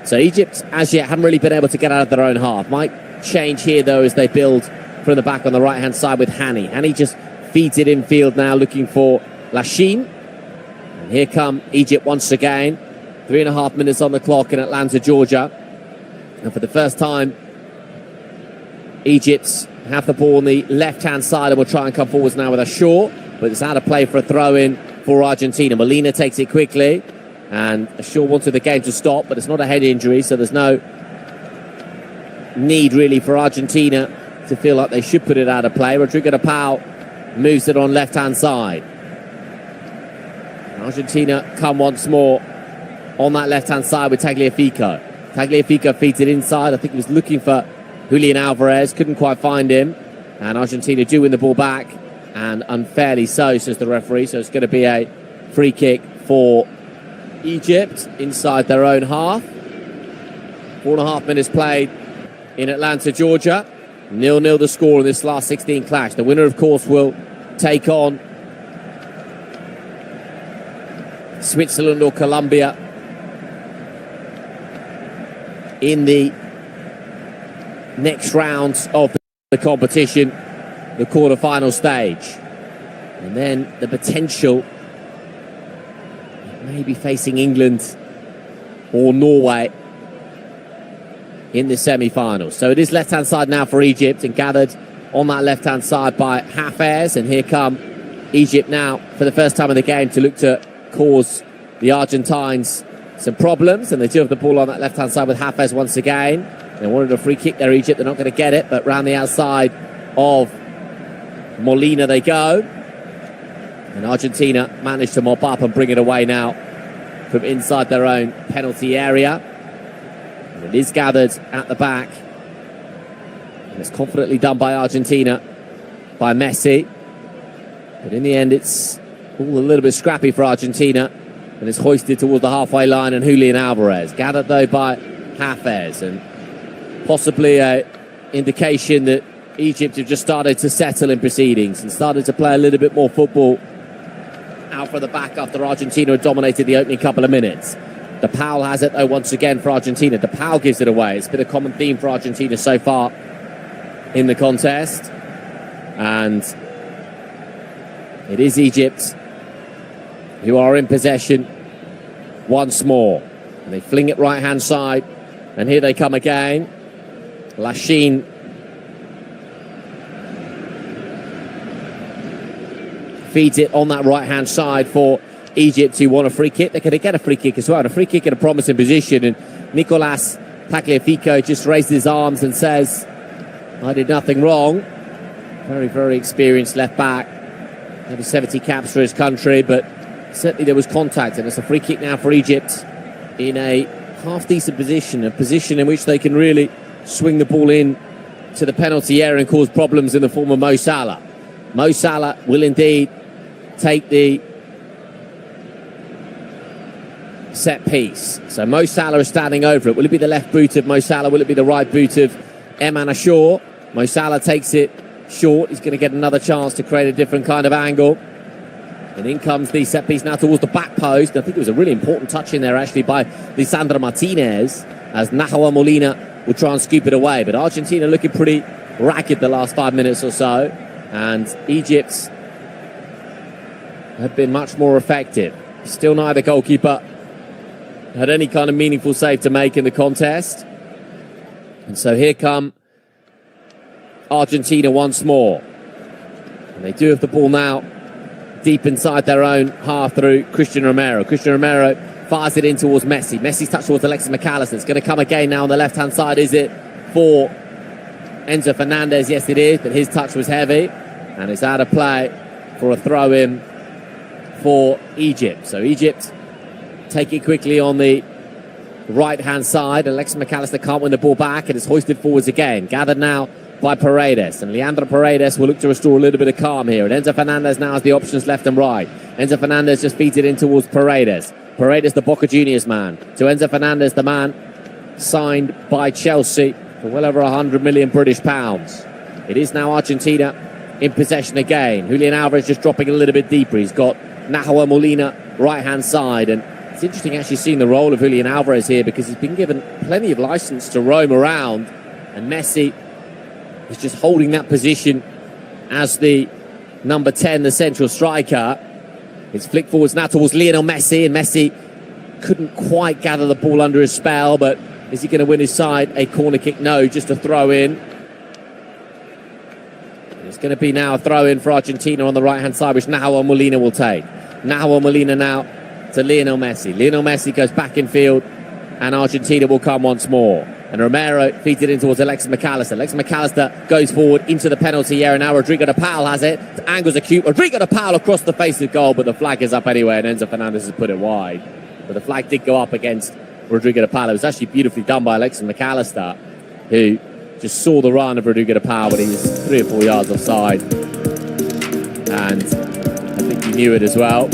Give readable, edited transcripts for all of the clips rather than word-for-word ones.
So Egypt, as yet, haven't really been able to get out of their own half. Might change here, though, as they build from the back on the right-hand side with Hani. Hani just feeds it infield now, looking for Lachine. And here come Egypt once again. 3.5 minutes on the clock in Atlanta, Georgia. And for the first time, Egypt have the ball on the left-hand side and will try and come forwards now with a short. But it's out of play for a throw-in for Argentina. Molina takes it quickly. And Shaw wanted the game to stop, but it's not a head injury, so there's no need really for Argentina to feel like they should put it out of play. Rodrigo de Paul moves it on left-hand side. Argentina come once more on that left-hand side with Tagliafico. Tagliafico feeds it inside. I think he was looking for Julian Alvarez, couldn't quite find him. And Argentina do win the ball back, and unfairly so, says the referee. So it's going to be a free kick for Egypt inside their own half. 4.5 minutes played in Atlanta, Georgia. 0-0 the score in this last 16 clash. The winner, of course, will take on Switzerland or Colombia in the next round of the competition, the quarter-final stage. And then the potential maybe facing England or Norway in the semi-finals. So it is left-hand side now for Egypt, and gathered on that left-hand side by Hafez. And here come Egypt now for the first time in the game to look to cause the Argentines some problems. And they do have the ball on that left-hand side with Hafez once again. They wanted a free kick there, Egypt. They're not going to get it, but round the outside of Molina they go. And Argentina managed to mop up and bring it away now from inside their own penalty area. And it is gathered at the back. And it's confidently done by Argentina, by Messi. But in the end, it's all a little bit scrappy for Argentina. And it's hoisted towards the halfway line, and Julian Alvarez. Gathered, though, by Hafez. And possibly an indication that Egypt have just started to settle in proceedings and started to play a little bit more football out for the back after Argentina had dominated the opening couple of minutes. De Paul has it, though, once again for Argentina. De Paul gives it away. It's been a common theme for Argentina so far in the contest. And it is Egypt who are in possession once more. And they fling it right-hand side. And here they come again. Lachine feeds it on that right-hand side for Egypt, who want a free kick. They're going to get a free kick as well. And a free kick in a promising position. And Nicolas Tagliafico just raised his arms and says, I did nothing wrong. Very, very experienced left back. Maybe 70 caps for his country, but certainly there was contact. And it's a free kick now for Egypt in a half-decent position, a position in which they can really swing the ball in to the penalty area and cause problems in the form of Mo Salah. Mo Salah will indeed take the set piece. So Mo Salah is standing over it. Will it be the left boot of Mo Salah? Will it be the right boot of Eman Ashur? Mo Salah takes it short. He's going to get another chance to create a different kind of angle. And in comes the set piece now towards the back post. I think it was a really important touch in there actually by Lisandro Martinez, as Nahuel Molina will try and scoop it away. But Argentina looking pretty ragged the last 5 minutes or so. And Egypt have been much more effective. Still neither goalkeeper had any kind of meaningful save to make in the contest. And so here come Argentina once more. And they do have the ball now deep inside their own half through Christian Romero. Christian Romero fires it in towards Messi. Messi's touch towards Alexis McAllister. It's going to come again now on the left-hand side. Is it for Enzo Fernandez? Yes, it is, but his touch was heavy. And it's out of play for a throw-in for Egypt. So Egypt take it quickly on the right-hand side. Alexis McAllister can't win the ball back, and it's hoisted forwards again. Gathered now by Paredes, and Leandro Paredes will look to restore a little bit of calm here. And Enzo Fernandez now has the options left and right. Enzo Fernandez just feeds it in towards Paredes. Paredes, the Boca Juniors man. To Enzo Fernandez, the man signed by Chelsea for well over 100 million British pounds. It is now Argentina in possession again. Julian Alvarez just dropping a little bit deeper. He's got Nahuel Molina right-hand side, and it's interesting actually seeing the role of Julian Alvarez here, because he's been given plenty of license to roam around, and Messi is just holding that position as the number 10, the central striker. It's flicked forwards now towards Lionel Messi, and Messi couldn't quite gather the ball under his spell, but is he going to win his side a corner kick? No, just a throw in. It's going to be now a throw in for Argentina on the right hand side, which Nahuel Molina will take. Nahuel Molina now to Lionel Messi. Lionel Messi goes back in field, and Argentina will come once more. And Romero feeds it in towards Alexis McAllister. Alexis McAllister goes forward into the penalty area. Now Rodrigo de Paul has it. The angles are cute. Rodrigo de Paul across the face of goal, but the flag is up anyway, and Enzo Fernandez has put it wide. But the flag did go up against Rodrigo de Paul. It was actually beautifully done by Alexis McAllister, who just saw the run of Rodrigo de Paul when he was 3 or 4 yards offside. And I think he knew it as well.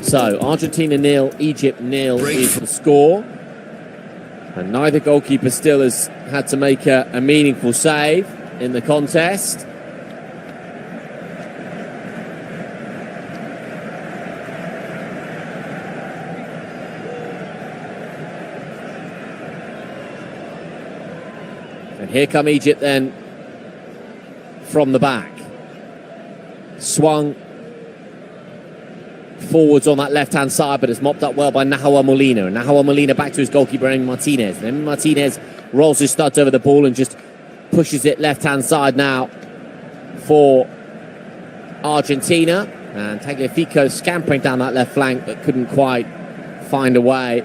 So, Argentina 0, Egypt 0 is the score. And neither goalkeeper still has had to make a meaningful save in the contest. And here come Egypt then from the back. Swung forwards on that left-hand side, but it's mopped up well by Nahuel Molina. And Nahuel Molina back to his goalkeeper, Emi Martinez. And Emi Martinez rolls his studs over the ball and just pushes it left-hand side now for Argentina. And Tagliafico scampering down that left flank, but couldn't quite find a way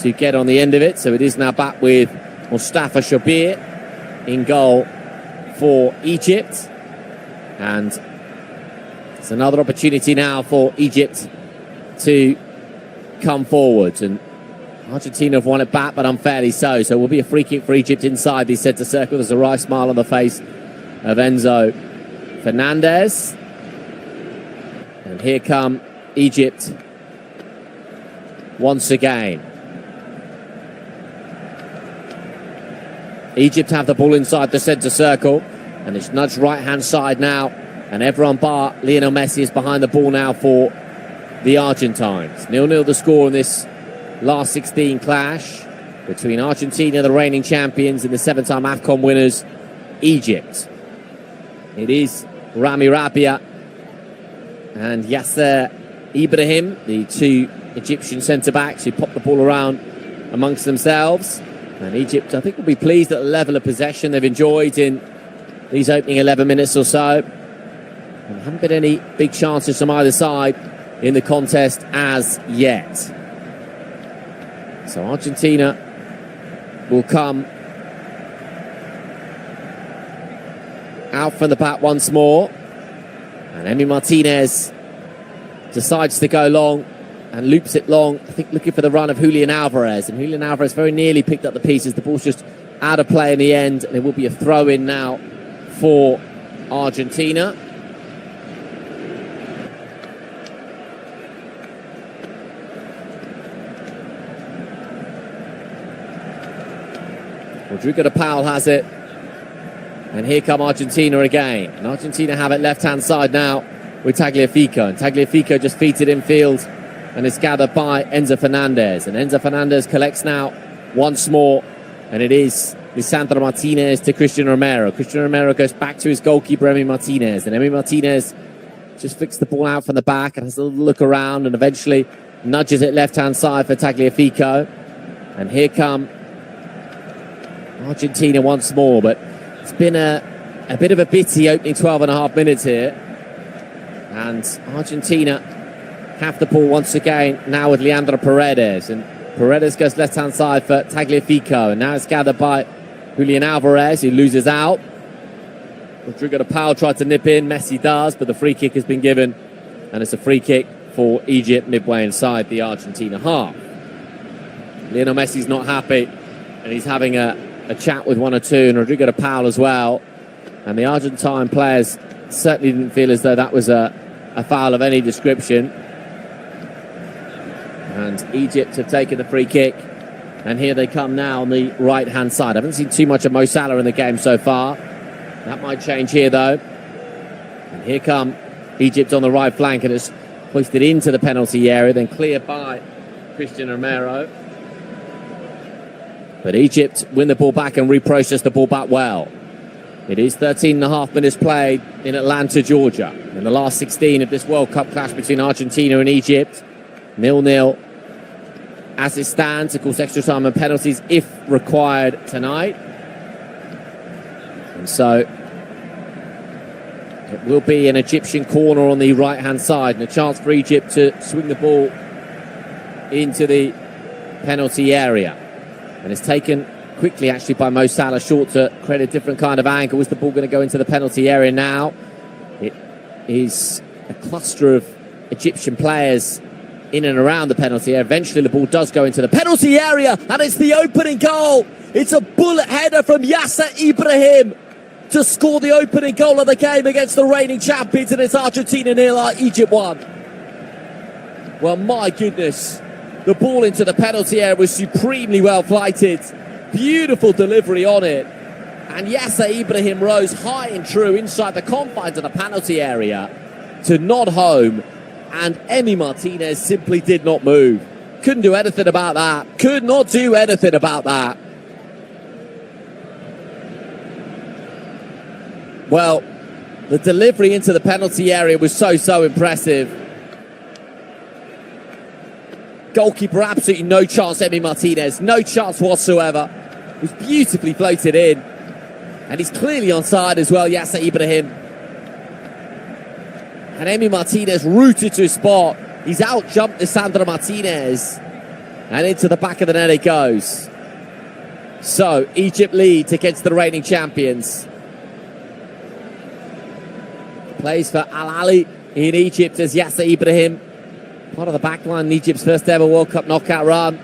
to get on the end of it. So it is now back with Mustafa Shobir in goal for Egypt. And it's another opportunity now for Egypt to come forward. And Argentina have won it back, but unfairly so. So it will be a free kick for Egypt inside the centre circle. There's a wry smile on the face of Enzo Fernandez. And here come Egypt once again. Egypt have the ball inside the centre circle. And it's nudged right-hand side now. And everyone bar Lionel Messi is behind the ball now for the Argentines. 0-0 the score in this last 16 clash between Argentina, the reigning champions, and the 7-time AFCON winners, Egypt. It is Rami Rabia and Yasser Ibrahim, the 2 Egyptian centre-backs, who pop the ball around amongst themselves. And Egypt, I think, will be pleased at the level of possession they've enjoyed in these opening 11 minutes or so. There haven't been any big chances from either side in the contest as yet. So Argentina will come out from the back once more. And Emi Martinez decides to go long and loops it long, I think looking for the run of Julian Alvarez. And Julian Alvarez very nearly picked up the pieces. The ball's just out of play in the end. And it will be a throw-in now for Argentina. Rodrigo de Paul has it. And here come Argentina again. And Argentina have it left-hand side now with Tagliafico. And Tagliafico just feeds it in field. And it's gathered by Enzo Fernandez. And Enzo Fernandez collects now once more. And it is Lisandro Martinez to Christian Romero. Christian Romero goes back to his goalkeeper, Emi Martinez. And Emi Martinez just flicks the ball out from the back and has a little look around and eventually nudges it left-hand side for Tagliafico. And here come Argentina once more, but it's been a bit of a bitty opening 12 and a half minutes here. And Argentina have the ball once again now with Leandro Paredes. And Paredes goes left-hand side for Tagliafico. And now it's gathered by Julian Alvarez, who loses out. Rodrigo de Paul tried to nip in. Messi does, but the free kick has been given. And it's a free kick for Egypt midway inside the Argentina half. Lionel Messi's not happy. And he's having a chat with one or two, and Rodrigo de Paul as well. And the Argentine players certainly didn't feel as though that was a foul of any description. And Egypt have taken the free kick. And here they come now on the right-hand side. I haven't seen too much of Mo Salah in the game so far. That might change here, though. And here come Egypt on the right flank, and it's hoisted into the penalty area, then cleared by Christian Romero. But Egypt win the ball back and reprocess the ball back well. It is 13.5 minutes played in Atlanta, Georgia. In the last 16 of this World Cup clash between Argentina and Egypt, 0-0 as it stands. Of course, extra time and penalties if required tonight. And so it will be an Egyptian corner on the right-hand side and a chance for Egypt to swing the ball into the penalty area. And it's taken quickly, actually, by Mo Salah, short to create a different kind of angle. Is the ball going to go into the penalty area now? It is a cluster of Egyptian players in and around the penalty area. Eventually, the ball does go into the penalty area, and it's the opening goal. It's a bullet header from Yasser Ibrahim to score the opening goal of the game against the reigning champions, and it's Argentina 0, Egypt 1. Well, my goodness. The ball into the penalty area was supremely well flighted. Beautiful delivery on it. And Yasser Ibrahim rose high and true inside the confines of the penalty area to nod home. And Emi Martinez simply did not move. Couldn't do anything about that. Could not do anything about that. Well, the delivery into the penalty area was so impressive. Goalkeeper, absolutely no chance, Emi Martinez. No chance whatsoever. It was beautifully floated in. And he's clearly onside as well, Yasser Ibrahim. And Emi Martinez rooted to his spot. He's out-jumped Lisandro Martinez. And into the back of the net it goes. So, Egypt leads against the reigning champions. Plays for Al Ahly in Egypt as Yasser Ibrahim. Part of the backline in Egypt's first ever World Cup knockout run.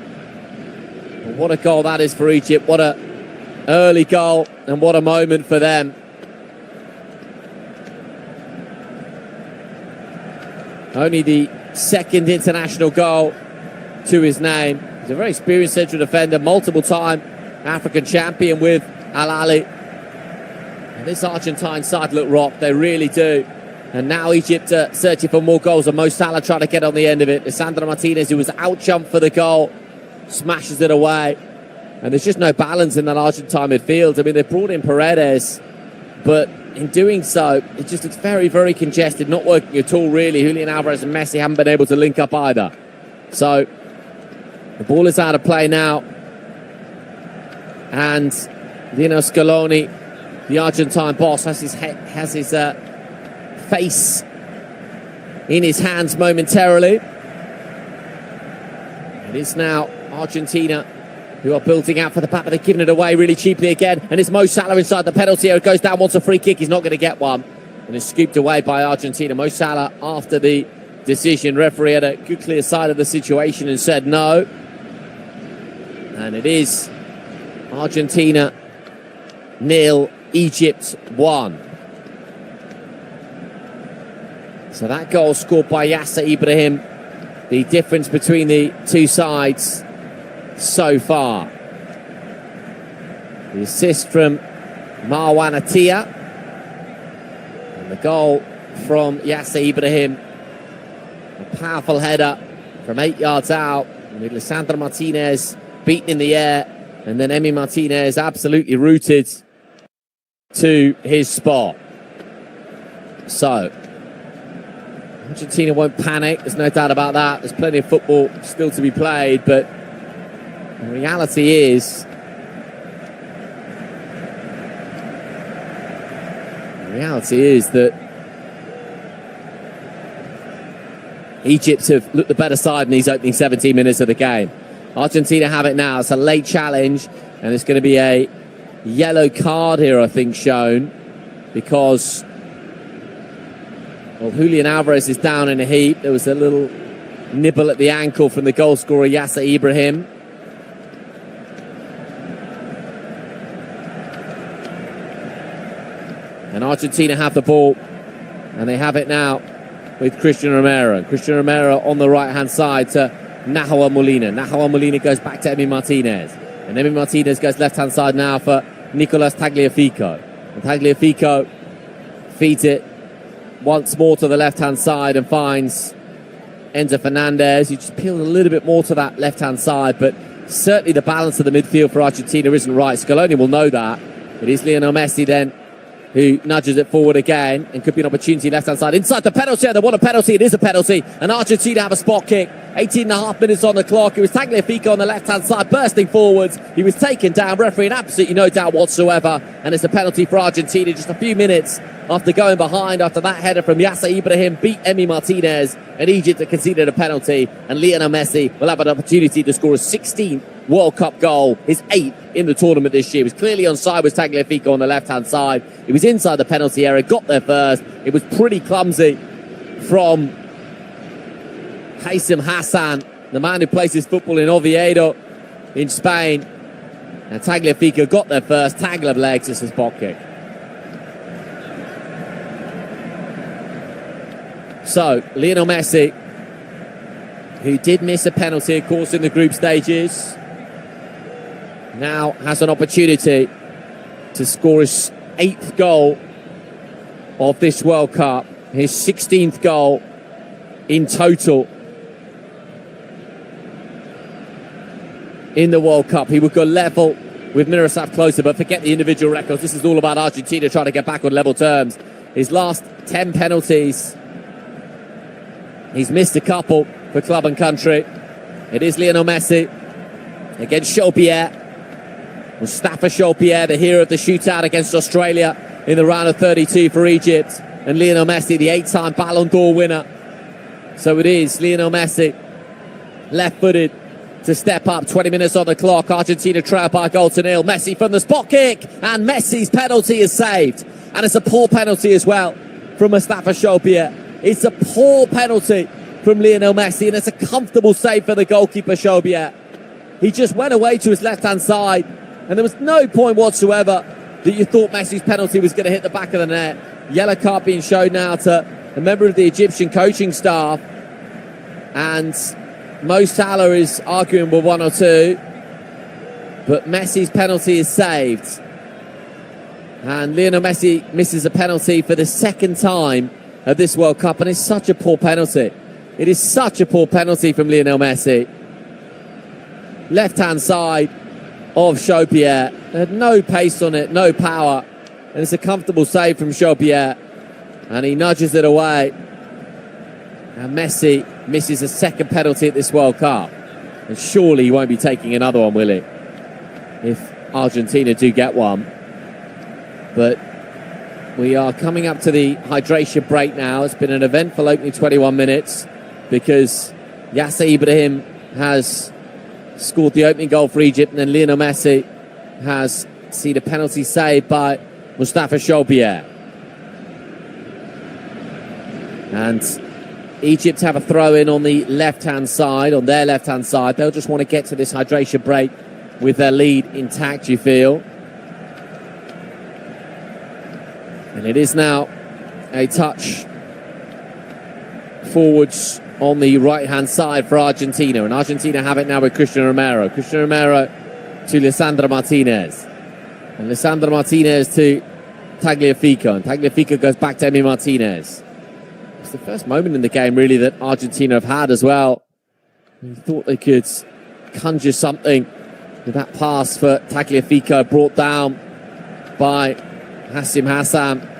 But what a goal that is for Egypt. What an early goal and what a moment for them. Only the second international goal to his name. He's a very experienced central defender, multiple-time African champion with Al Ahly. And this Argentine side look rocked, they really do. And now Egypt searching for more goals, and Mo Salah trying to get on the end of it. Lisandro Martinez, who was out-jumped for the goal, smashes it away. And there's just no balance in that Argentine midfield. I mean, they brought in Paredes, but in doing so, it just looks very congested, not working at all, really. Julian Alvarez and Messi haven't been able to link up either. So, the ball is out of play now. And Lionel Scaloni, the Argentine boss, has his face in his hands momentarily. It is now Argentina who are building out for the back, but they're giving it away really cheaply again. And it's Mo Salah inside the penalty area. Goes down, wants a free kick. He's not going to get one. And it's scooped away by Argentina. Mo Salah, after the decision, referee had a good clear side of the situation and said no. And it is Argentina 0, Egypt 1. So that goal scored by Yasser Ibrahim, the difference between the two sides so far. The assist from Marwan Atiyah, and the goal from Yasser Ibrahim. A powerful header from 8 yards out, with Lisandro Martinez beaten in the air, and then Emi Martinez absolutely rooted to his spot. So Argentina won't panic, there's no doubt about that. There's plenty of football still to be played, but the reality is that Egypt have looked the better side in these opening 17 minutes of the game. Argentina have it now. It's a late challenge, and there's going to be a yellow card here, I think, shown, because Julian Alvarez is down in a heap. There was a little nibble at the ankle from the goal scorer, Yasser Ibrahim. And Argentina have the ball, and they have it now with Christian Romero. Christian Romero on the right-hand side to Nahuel Molina. Nahuel Molina goes back to Emi Martinez. And Emi Martinez goes left-hand side now for Nicolas Tagliafico. And Tagliafico feeds it once more to the left-hand side and finds Enzo Fernandez. You just peeled a little bit more to that left-hand side, but certainly the balance of the midfield for Argentina isn't right. Scaloni will know that. It is Lionel Messi then who nudges it forward again, and could be an opportunity left-hand side. Inside the penalty, they want a penalty, it is a penalty, and Argentina have a spot kick. 18.5 minutes on the clock. It was Tagliafico on the left-hand side, bursting forwards. He was taken down, referee in absolutely no doubt whatsoever, and it's a penalty for Argentina just a few minutes after going behind after that header from Yasser Ibrahim beat Emi Martinez, and Egypt have conceded a penalty, and Lionel Messi will have an opportunity to score a 16th World Cup goal, his 8th in the tournament this year. He was clearly onside with Tagliafico on the left-hand side. He was inside the penalty area, got there first. It was pretty clumsy from Haitham Hassan, the man who plays his football in Oviedo in Spain. And Tagliafico got there first, tangle of legs, it's a spot kick. So, Lionel Messi, who did miss a penalty, of course, in the group stages, now has an opportunity to score his 8th goal of this World Cup, his 16th goal in total in the World Cup. He would go level with Miroslav Klose, but forget the individual records. This is all about Argentina trying to get back on level terms. His last 10 penalties, he's missed a couple for club and country. It is Lionel Messi against Chaupierre. Mustafa Chaupierre, the hero of the shootout against Australia in the round of 32 for Egypt. And Lionel Messi, the 8-time Ballon d'Or winner. So it is Lionel Messi, left-footed, to step up. 20 minutes on the clock. Argentina trail by a goal to nil. Messi from the spot kick, and Messi's penalty is saved. And it's a poor penalty as well from Mustafa Chaupierre. It's a poor penalty from Lionel Messi, and it's a comfortable save for the goalkeeper, Chaupierre. He just went away to his left-hand side, and there was no point whatsoever that you thought Messi's penalty was going to hit the back of the net. Yellow card being shown now to a member of the Egyptian coaching staff, and Mo Salah is arguing with 1 or 2, but Messi's penalty is saved. And Lionel Messi misses a penalty for the 2nd time of this World Cup, and it's such a poor penalty. It is such a poor penalty from Lionel Messi. Left-hand side of Chaupierre. Had no pace on it, no power. And it's a comfortable save from Chaupierre. And he nudges it away. And Messi misses a 2nd penalty at this World Cup. And surely he won't be taking another one, will he? If Argentina do get one. But we are coming up to the hydration break now. It's been an eventful opening 21 minutes because Yasser Ibrahim has scored the opening goal for Egypt, and then Lionel Messi has seen a penalty saved by Mustafa Chaupierre. And Egypt have a throw-in on the left-hand side, on their left-hand side. They'll just want to get to this hydration break with their lead intact, you feel. And it is now a touch forwards on the right-hand side for Argentina. And Argentina have it now with Christian Romero. Christian Romero to Lisandro Martinez. And Lisandro Martinez to Tagliafico. And Tagliafico goes back to Emi Martinez. It's the first moment in the game, really, that Argentina have had as well. We thought they could conjure something with that pass for Tagliafico, brought down by Haitham Hassan.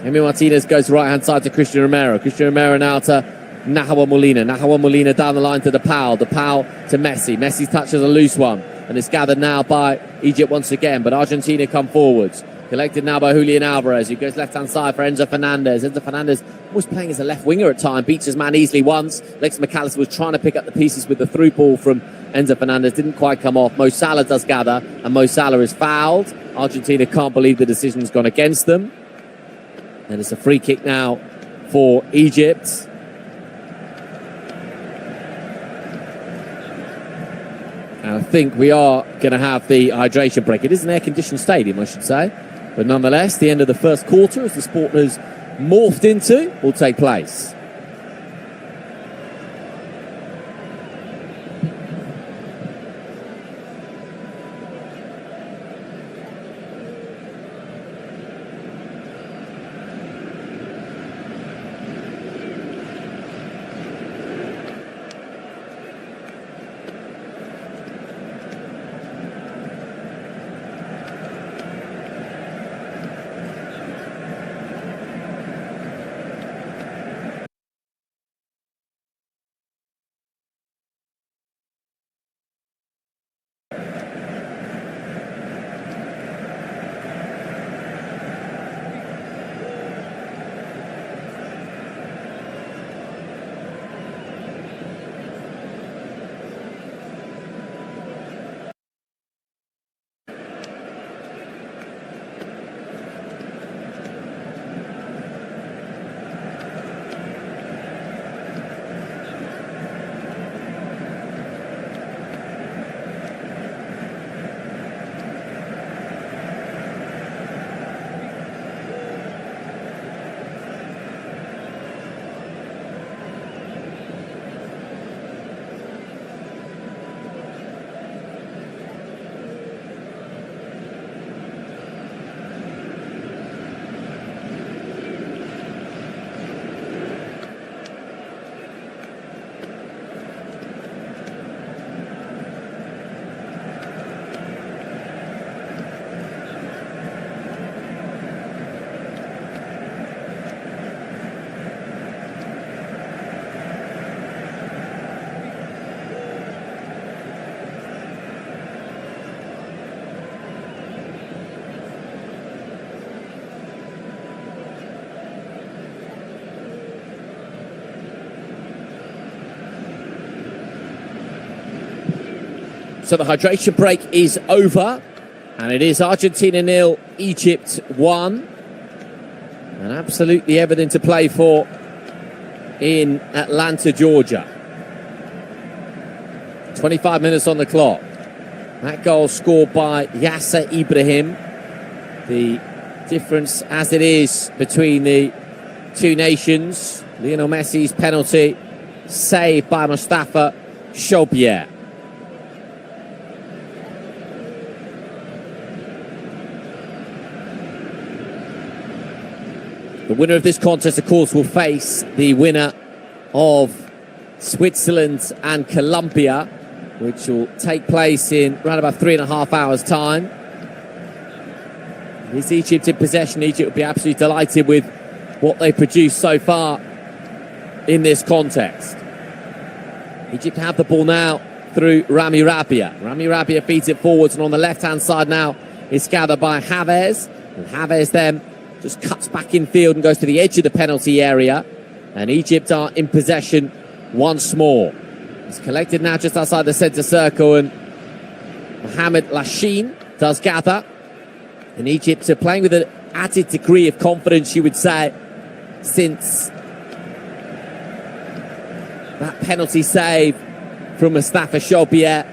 Emi Martinez goes right-hand side to Christian Romero. Christian Romero now to Nahuel Molina. Nahuel Molina down the line to DePaul. DePaul to Messi. Messi touches a loose one. And it's gathered now by Egypt once again. But Argentina come forwards. Collected now by Julian Alvarez, who goes left-hand side for Enzo Fernandez. Enzo Fernandez was playing as a left winger at time. Beats his man easily once. Lex McAllister was trying to pick up the pieces with the through ball from Enzo Fernandez. Didn't quite come off. Mo Salah does gather. And Mo Salah is fouled. Argentina can't believe the decision's gone against them. And it's a free kick now for Egypt. And I think we are going to have the hydration break. It is an air-conditioned stadium, I should say. But nonetheless, the end of the first quarter, as the sport has morphed into, will take place. So the hydration break is over, and it is Argentina 0, Egypt 1. And absolutely everything to play for in Atlanta, Georgia. 25 minutes on the clock. That goal scored by Yasser Ibrahim. The difference as it is between the two nations. Lionel Messi's penalty saved by Mustafa Chopier. The winner of this contest, of course, will face the winner of Switzerland and Colombia, which will take place in around about 3.5 hours' time. Is Egypt in possession? Egypt will be absolutely delighted with what they produced so far in this context. Egypt have the ball now through Rami Rabia. Rami Rabia feeds it forwards, and on the left-hand side now it's gathered by Havertz. And Havertz then just cuts back in field and goes to the edge of the penalty area. And Egypt are in possession once more. It's collected now just outside the centre circle, and Mohamed Lashin does gather. And Egypt are playing with an added degree of confidence, you would say, since that penalty save from Mustafa Chopier.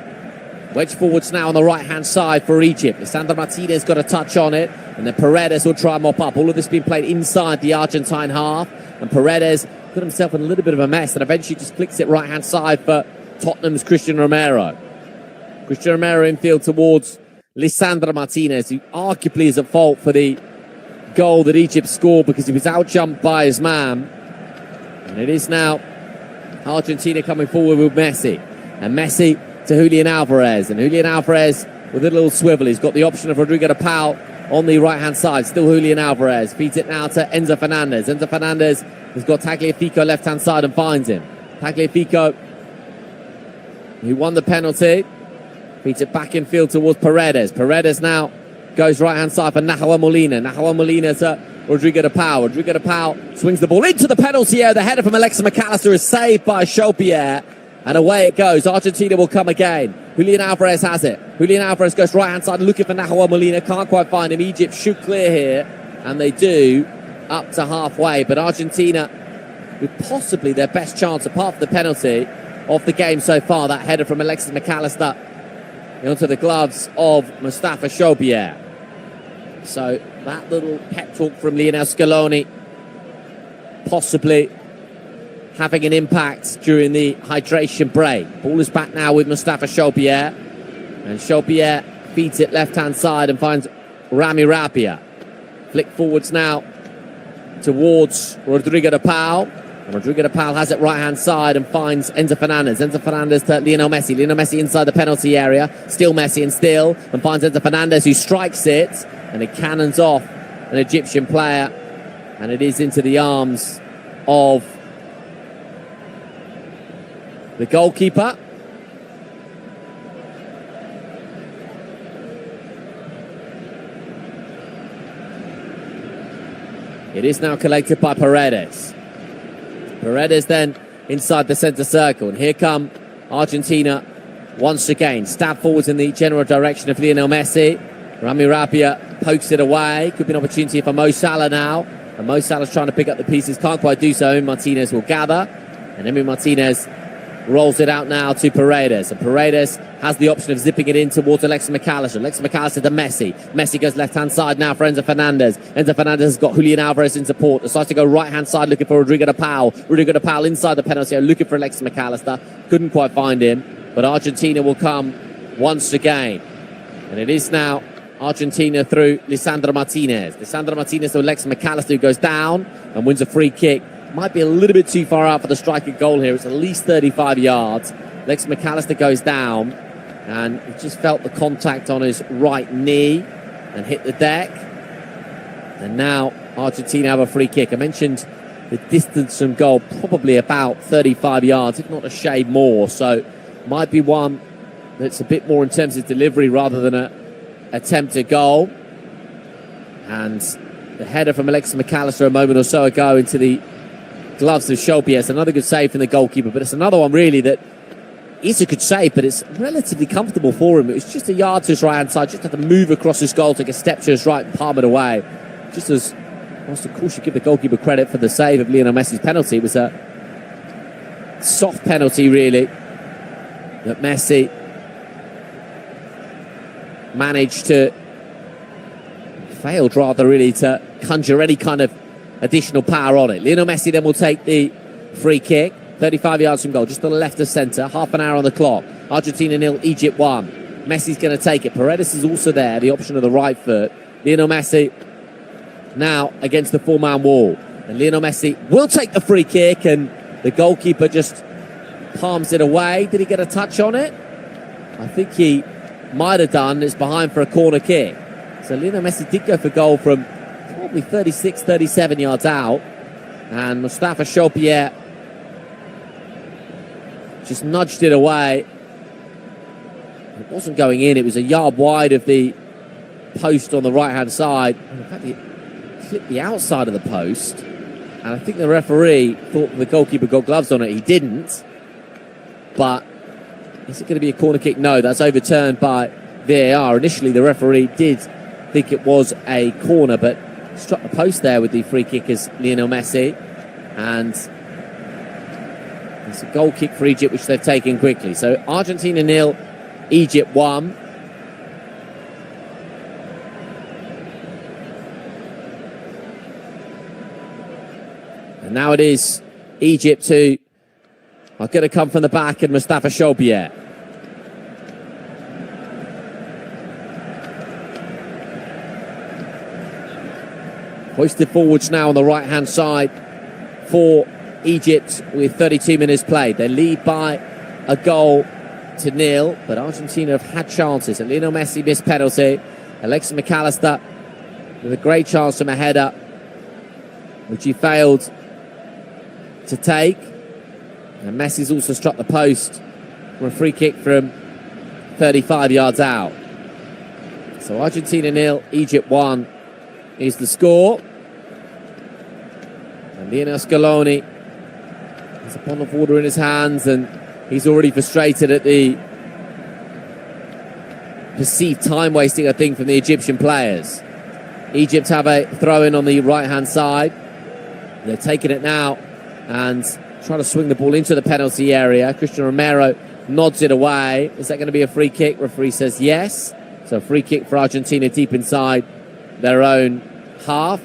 Wedge forwards now on the right-hand side for Egypt. Lisandro Martinez got a touch on it, and then Paredes will try and mop up. All of this being played inside the Argentine half, and Paredes got himself in a little bit of a mess and eventually just flicks it right-hand side for Tottenham's Christian Romero. Christian Romero infield towards Lisandro Martinez, who arguably is at fault for the goal that Egypt scored because he was out-jumped by his man. And it is now Argentina coming forward with Messi. And Messi to Julian Alvarez. And Julian Alvarez with a little swivel. He's got the option of Rodrigo de Paul on the right-hand side. Still Julian Alvarez. Feeds it now to Enzo Fernandez. Enzo Fernandez has got Tagliafico left-hand side and finds him. Tagliafico, who won the penalty, feeds it back in field towards Paredes. Paredes now goes right-hand side for Nahuel Molina. Nahuel Molina to Rodrigo de Paul. Rodrigo de Paul swings the ball into the penalty area. The header from Alexis McAllister is saved by Chopier. And away it goes. Argentina will come again. Julian Alvarez has it. Julian Alvarez goes right-hand side looking for Nahuel Molina. Can't quite find him. Egypt should clear here. And they do up to halfway. But Argentina with possibly their best chance, apart from the penalty, of the game so far. That header from Alexis McAllister onto the gloves of Mustafa Chopier. So that little pep talk from Lionel Scaloni possibly having an impact during the hydration break. Ball is back now with Mustafa Chopier. And Chopier feeds it left-hand side and finds Rami Rabia. Flick forwards now towards Rodrigo de Paul. And Rodrigo de Paul has it right-hand side and finds Enzo Fernandez. Enzo Fernandez to Lionel Messi. Lionel Messi inside the penalty area. Still Messi and still. And finds Enzo Fernandez, who strikes it. And it cannons off an Egyptian player. And it is into the arms of the goalkeeper. It is now collected by Paredes. Paredes then inside the centre circle. And here come Argentina once again. Stab forwards in the general direction of Lionel Messi. Rami Rabia pokes it away. Could be an opportunity for Mo Salah now. And Mo Salah's trying to pick up the pieces. Can't quite do so. Martinez will gather. And Emi Martinez rolls it out now to Paredes. And Paredes has the option of zipping it in towards Alexis McAllister. Alexis McAllister to Messi. Messi goes left-hand side now for Enzo Fernandez. Enzo Fernandez has got Julian Alvarez in support. Decides to go right-hand side looking for Rodrigo de Paul. Rodrigo de Paul inside the penalty area looking for Alexis McAllister. Couldn't quite find him. But Argentina will come once again. And it is now Argentina through Lisandro Martinez. Lisandro Martinez to Alexis McAllister, who goes down and wins a free kick. Might be a little bit too far out for the striker goal here. It's at least 35 yards. Alexis McAllister goes down and he just felt the contact on his right knee and hit the deck. And now Argentina have a free kick. I mentioned the distance from goal, probably about 35 yards, if not a shade more. So might be one that's a bit more in terms of delivery rather than a attempted goal. And the header from Alexis McAllister a moment or so ago into the gloves of Chopier. Another good save from the goalkeeper, but it's another one really that is a good save, but it's relatively comfortable for him. It was just a yard to his right-hand side, just had to move across his goal, take a step to his right and palm it away. Just as, whilst of course you give the goalkeeper credit for the save of Lionel Messi's penalty, it was a soft penalty really, that Messi managed to, failed rather really, to conjure any kind of additional power on it. Lionel Messi then will take the free kick. 35 yards from goal, just to the left of centre, half an hour on the clock. Argentina 0, Egypt 1. Messi's going to take it. Paredes is also there, the option of the right foot. Lionel Messi now against the four-man wall. And Lionel Messi will take the free kick, and the goalkeeper just palms it away. Did he get a touch on it? I think he might have done. It's behind for a corner kick. So Lionel Messi did go for goal from probably 36, 37 yards out. And Mustafa Chopier just nudged it away. It wasn't going in. It was a yard wide of the post on the right-hand side. In fact, it clipped the outside of the post. And I think the referee thought the goalkeeper got gloves on it. He didn't. But is it going to be a corner kick? No, that's overturned by VAR. Initially, the referee did think it was a corner, but struck the post there with the free kick as Lionel Messi. And it's a goal kick for Egypt, which they've taken quickly. So Argentina 0, Egypt 1. And now it is Egypt who are going to come from the back, and Mustafa Chopier. Hoisted forwards now on the right-hand side for Egypt with 32 minutes played. They lead by a goal to 0, but Argentina have had chances. And Lionel Messi missed penalty. Alexis McAllister with a great chance from a header, which he failed to take. And Messi's also struck the post for a free kick from 35 yards out. So Argentina 0, Egypt 1 is the score. And Lionel Scaloni has a bottle of water in his hands, and he's already frustrated at the perceived time wasting, I think, from the Egyptian players. Egypt have a throw-in on the right-hand side. They're taking it now and trying to swing the ball into the penalty area. Christian Romero nods it away. Is that going to be a free kick? Referee says yes. So free kick for Argentina deep inside their own half.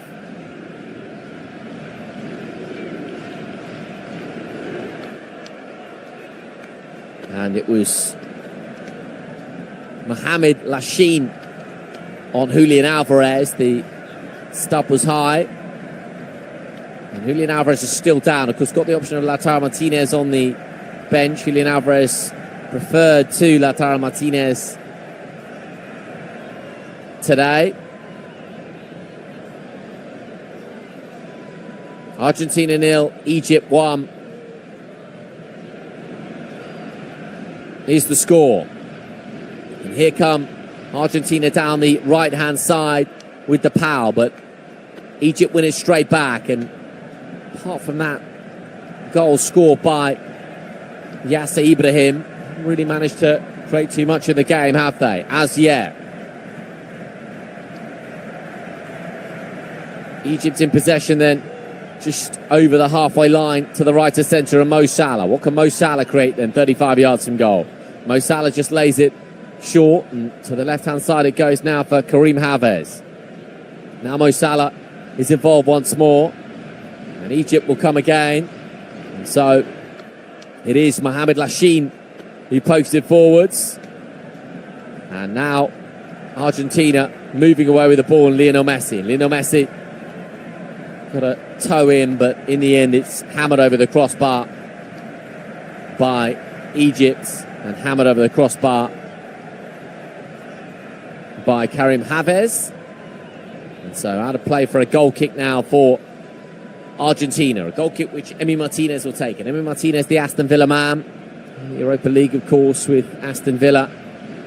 And it was Mohamed Lashin on Julian Alvarez. The stub was high. And Julian Alvarez is still down. Of course, got the option of Lautaro Martinez on the bench. Julian Alvarez preferred to Lautaro Martinez today. Argentina 0, Egypt 1 is the score. And here come Argentina down the right-hand side with the power, but Egypt win it straight back. And apart from that goal scored by Yasser Ibrahim, haven't really managed to create too much in the game, have they? As yet. Egypt in possession then, just over the halfway line to the right of centre, and Mo Salah. What can Mo Salah create then? 35 yards from goal. Mo Salah just lays it short, and to the left-hand side it goes now for Karim Havertz. Now Mo Salah is involved once more, and Egypt will come again. And so it is Mohamed Lashin who pokes it forwards. And now Argentina moving away with the ball, and Lionel Messi. Lionel Messi got a toe in, but in the end it's hammered over the crossbar by Egypt, and hammered over the crossbar by Karim Havertz. And so out of play for a goal kick now for Argentina. A goal kick which Emi Martinez will take. And Emi Martinez, the Aston Villa man. The Europa League, of course, with Aston Villa.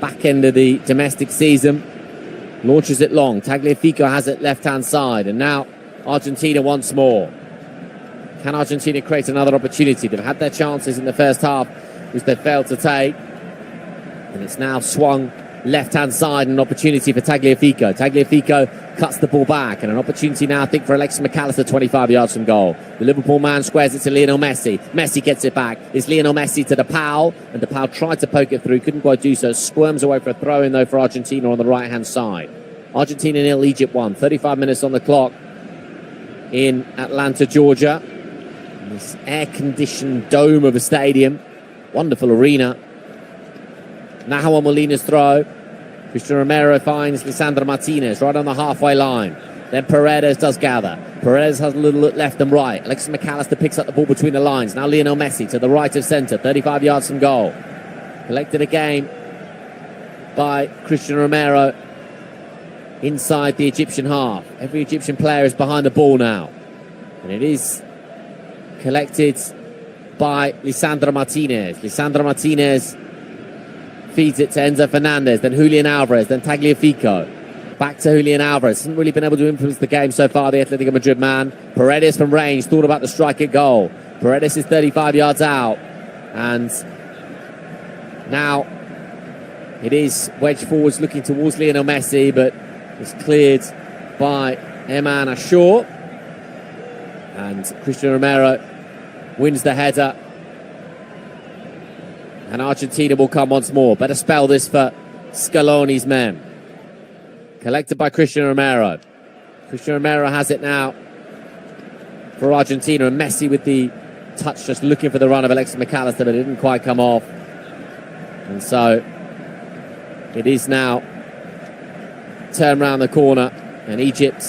Back end of the domestic season. Launches it long. Tagliafico has it left-hand side. And now Argentina once more. Can Argentina create another opportunity? They've had their chances in the first half which they failed to take. And it's now swung left-hand side, an opportunity for Tagliafico. Tagliafico cuts the ball back, and an opportunity now, I think, for Alexis McAllister, 25 yards from goal. The Liverpool man squares it to Lionel Messi. Messi gets it back. It's Lionel Messi to DePaul, and DePaul tried to poke it through, couldn't quite do so. Squirms away for a throw-in, though, for Argentina on the right-hand side. Argentina 0, Egypt 1. 35 minutes on the clock in Atlanta, Georgia. In this air-conditioned dome of a stadium. Wonderful arena. Nahuel Molina's throw. Christian Romero finds Lisandro Martinez right on the halfway line. Then Paredes does gather. Paredes has a little look left and right. Alexis McAllister picks up the ball between the lines. Now Lionel Messi to the right of centre. 35 yards from goal. Collected again by Christian Romero inside the Egyptian half. Every Egyptian player is behind the ball now. And it is collected by Lisandro Martinez. Lisandro Martinez feeds it to Enzo Fernandez, then Julian Alvarez, then Tagliafico. Back to Julian Alvarez. Hasn't really been able to influence the game so far, the Atletico Madrid man. Paredes from range, thought about the strike at goal. Paredes is 35 yards out. And now it is wedged forwards looking towards Lionel Messi, but it's cleared by Eman Ashur. And Christian Romero wins the header. And Argentina will come once more. Better spell this for Scaloni's men. Collected by Christian Romero. Christian Romero has it now for Argentina. And Messi with the touch, just looking for the run of Alexis McAllister, but it didn't quite come off. And so it is now turn round the corner, and Egypt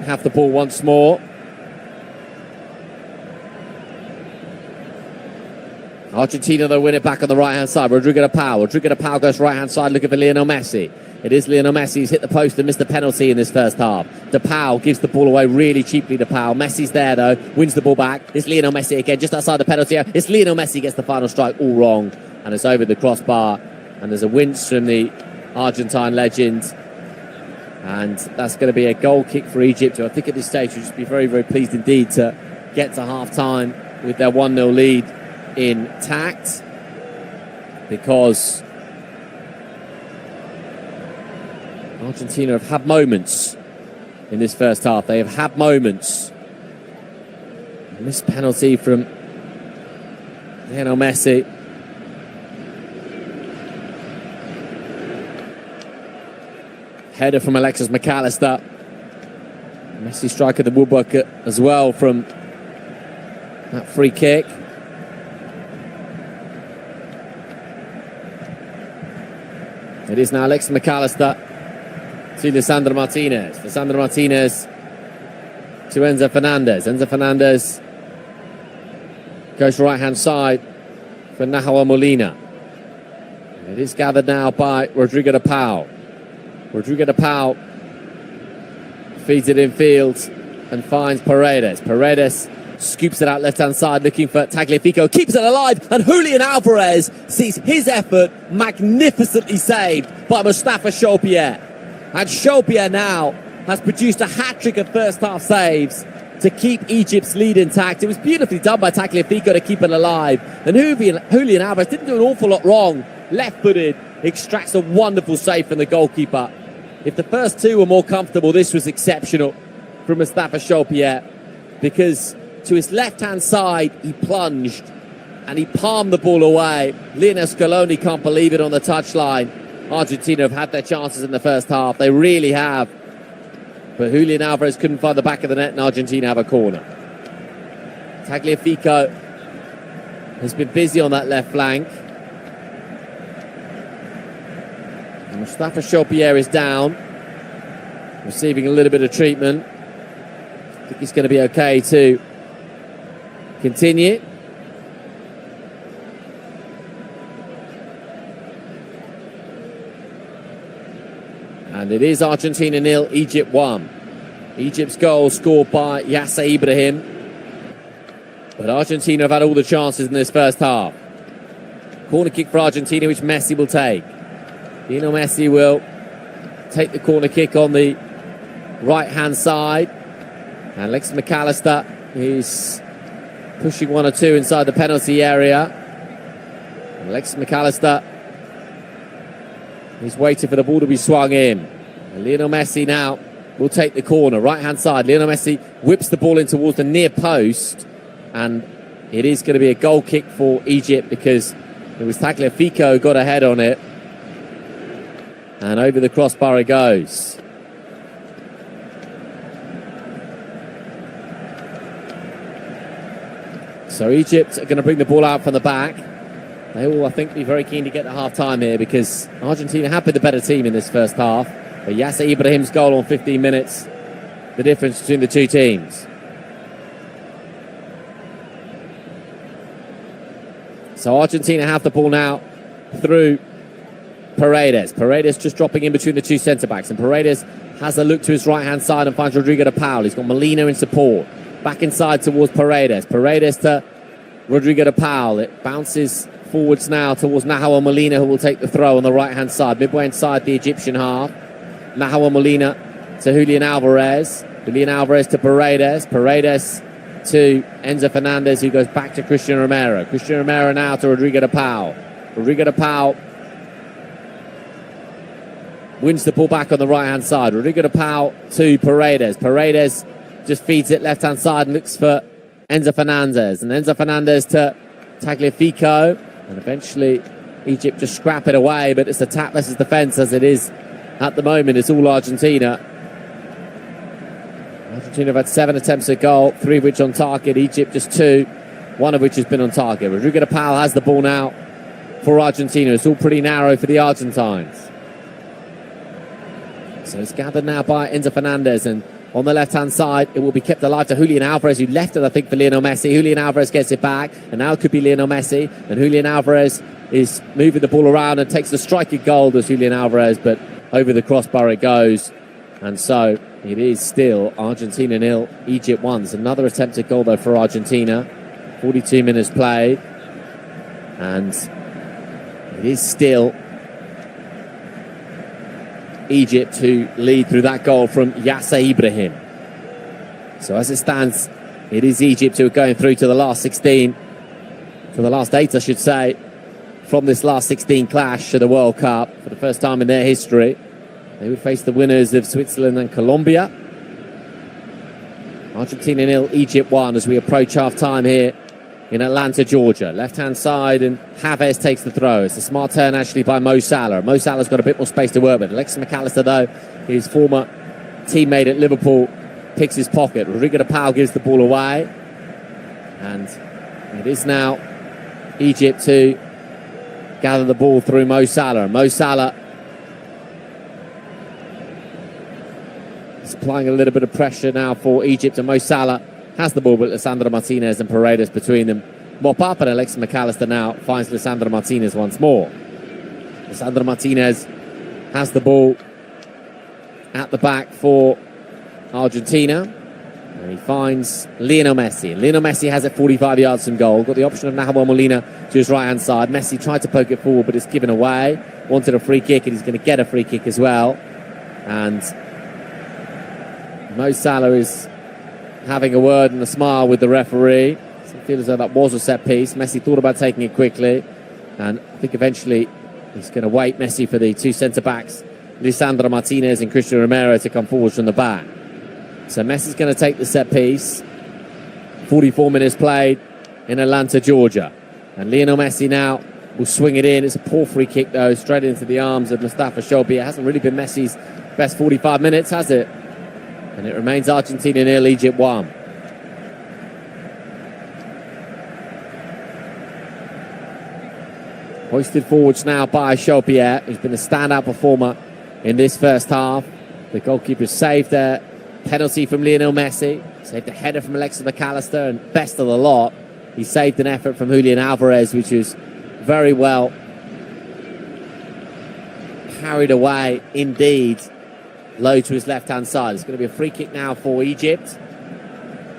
have the ball once more. Argentina, though, win it back on the right-hand side. Rodrigo DePaul goes right-hand side looking for Lionel Messi. It is Lionel Messi who's hit the post and missed the penalty in this first half. DePaul gives the ball away really cheaply. DePaul. Messi's there, though. Wins the ball back. It's Lionel Messi again, just outside the penalty area. It's Lionel Messi gets the final strike, all wrong. And it's over the crossbar. And there's a wince from the Argentine legend. And that's going to be a goal kick for Egypt, who I think at this stage will just be very, very pleased indeed to get to half-time with their 1-0 lead intact, because Argentina have had moments in this first half. They have had moments. Missed penalty from Lionel Messi. Header from Alexis McAllister. Messi striker the woodwork as well from that free kick. It is now Alexis McAllister to Lisandro Martinez. Lisandro Martinez to Enzo Fernandez. Enzo Fernandez goes right-hand side for Nahuel Molina. It is gathered now by Rodrigo DePaul. Rodrigo DePaul feeds it in field and finds Paredes. Paredes scoops it out left-hand side, looking for Tagliafico, keeps it alive, and Julian Alvarez sees his effort magnificently saved by Mustafa Chopierre. And Chopierre now has produced a hat-trick of first-half saves to keep Egypt's lead intact. It was beautifully done by Tagliafico to keep it alive. And Julian Alvarez didn't do an awful lot wrong. Left-footed, extracts a wonderful save from the goalkeeper. If the first two were more comfortable, this was exceptional from Mustafa Chopierre, because to his left-hand side, he plunged and he palmed the ball away. Lionel Scaloni can't believe it on the touchline. Argentina have had their chances in the first half. They really have. But Julian Alvarez couldn't find the back of the net, and Argentina have a corner. Tagliafico has been busy on that left flank. And Mustafa Chopierre is down, receiving a little bit of treatment. I think he's going to be okay to continue. And it is Argentina 0, Egypt 1. Egypt's goal scored by Yasser Ibrahim. But Argentina have had all the chances in this first half. Corner kick for Argentina, which Messi will take. Lionel Messi will take the corner kick on the right-hand side. And Alexis McAllister is pushing one or two inside the penalty area. And Alexis McAllister, he's waiting for the ball to be swung in. And Lionel Messi now will take the corner, right-hand side. Lionel Messi whips the ball in towards the near post, and it is going to be a goal kick for Egypt because it was Tagliafico who got ahead on it. And over the crossbar it goes. So Egypt are going to bring the ball out from the back. They will, I think, be very keen to get the half-time here because Argentina have been the better team in this first half. But Yasser Ibrahim's goal on 15 minutes, the difference between the two teams. So Argentina have the ball now through Paredes. Paredes just dropping in between the two centre-backs. And Paredes has a look to his right-hand side and finds Rodrigo de Paul. He's got Molina in support. Back inside towards Paredes. Paredes to Rodrigo de Paul. It bounces forwards now towards Nahuel Molina, who will take the throw on the right-hand side. Midway inside the Egyptian half. Nahuel Molina to Julian Alvarez. Julian Alvarez to Paredes. Paredes to Enzo Fernandez, who goes back to Christian Romero. Christian Romero now to Rodrigo de Paul. Rodrigo de Paul wins the ball back on the right-hand side. Rodrigo de Paul to Paredes. Paredes just feeds it left-hand side and looks for Enzo Fernandez. And Enzo Fernandez to Tagliafico. And eventually Egypt just scrap it away, but it's attack versus defence as it is at the moment. It's all Argentina. Argentina have had 7 attempts at goal, 3 of which on target. Egypt just 2, 1 of which has been on target. Rodrigo de Paul has the ball now for Argentina. It's all pretty narrow for the Argentines. So it's gathered now by Enzo Fernandez, and on the left-hand side, it will be kept alive to Julian Alvarez, who left it, I think, for Lionel Messi. Julian Alvarez gets it back, and now it could be Lionel Messi. And Julian Alvarez is moving the ball around and takes the striking goal, does Julian Alvarez, but over the crossbar it goes. And so it is still Argentina 0, Egypt 1. It's another attempted goal, though, for Argentina. 42 minutes played. And it is still Egypt who lead through that goal from Yasser Ibrahim. So as it stands, it is Egypt who are going through to the last 16, for the last 8, I should say, from this last 16 clash to the World Cup for the first time in their history. They would face the winners of Switzerland and Colombia. Argentina 0, Egypt 1 as we approach half-time here in Atlanta, Georgia. Left-hand side, and Havertz takes the throw. It's a smart turn, actually, by Mo Salah. Mo Salah's got a bit more space to work with. Alexis McAllister, though, his former teammate at Liverpool, picks his pocket. Rodrigo de Paul gives the ball away. And it is now Egypt to gather the ball through Mo Salah. Mo Salah is applying a little bit of pressure now for Egypt, and Mo Salah has the ball with Lisandro Martinez and Paredes between them. Mop up, and Alexis McAllister now finds Lisandro Martinez once more. Lisandro Martinez has the ball at the back for Argentina, and he finds Lionel Messi. And Lionel Messi has it 45 yards from goal. Got the option of Nahuel Molina to his right-hand side. Messi tried to poke it forward, but it's given away. Wanted a free kick, and he's going to get a free kick as well. And Mo Salah is having a word and a smile with the referee. So it feels as though that was a set piece. Messi thought about taking it quickly, and I think eventually he's going to wait Messi for the two centre-backs, Lisandro Martinez and Christian Romero, to come forward from the back. So Messi's going to take the set piece. 44 minutes played in Atlanta, Georgia. And Lionel Messi now will swing it in. It's a poor free kick, though, straight into the arms of Mustafa Shobi. It hasn't really been Messi's best 45 minutes, has it? And it remains Argentina 0, Egypt 1. Hoisted forwards now by Shobi, who's been a standout performer in this first half. The goalkeeper saved there. Penalty from Lionel Messi. Saved a header from Alexis McAllister. And best of the lot, he saved an effort from Julian Alvarez, which was very well carried away indeed. Low to his left-hand side. It's going to be a free kick now for Egypt.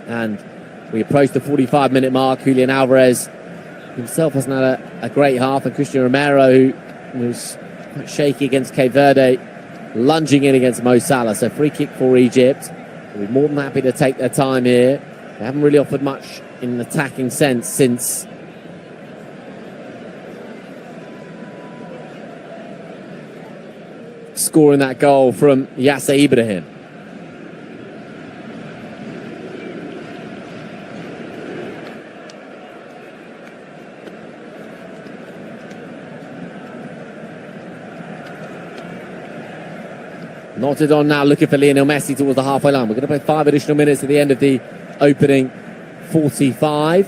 And we approach the 45-minute mark. Julian Alvarez himself hasn't had a great half. And Christian Romero, who was quite shaky against Cape Verde, lunging in against Mo Salah. So free kick for Egypt. They'll be more than happy to take their time here. They haven't really offered much in an attacking sense since scoring that goal from Yasser Ibrahim. Knotted on now, looking for Lionel Messi towards the halfway line. We're going to play 5 additional minutes at the end of the opening 45.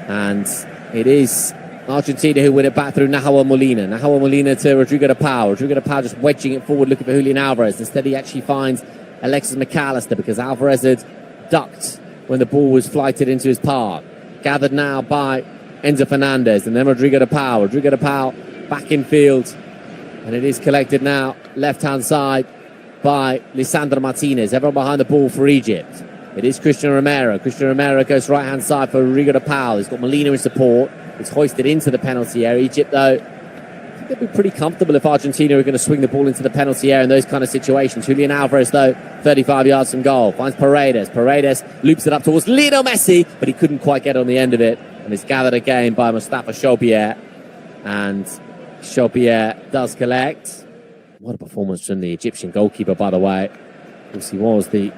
And it is Argentina who win it back through Nahuel Molina. Nahuel Molina to Rodrigo de Paul. Rodrigo de Paul just wedging it forward, looking for Julian Alvarez. Instead, he actually finds Alexis McAllister because Alvarez had ducked when the ball was flighted into his path. Gathered now by Enzo Fernandez and then Rodrigo de Paul. Rodrigo de Paul back in field. And it is collected now, left-hand side by Lisandro Martinez. Everyone behind the ball for Egypt. It is Christian Romero. Christian Romero goes right-hand side for Rodrigo de Paul. He's got Molina in support. It's hoisted into the penalty area. Egypt, though, I think they'd be pretty comfortable if Argentina are going to swing the ball into the penalty area in those kind of situations. Julian Alvarez, though, 35 yards from goal. Finds Paredes. Paredes loops it up towards Lionel Messi, but he couldn't quite get on the end of it. And it's gathered again by Mustafa Chopier. And Chopier does collect. What a performance from the Egyptian goalkeeper, by the way. Of course, he was the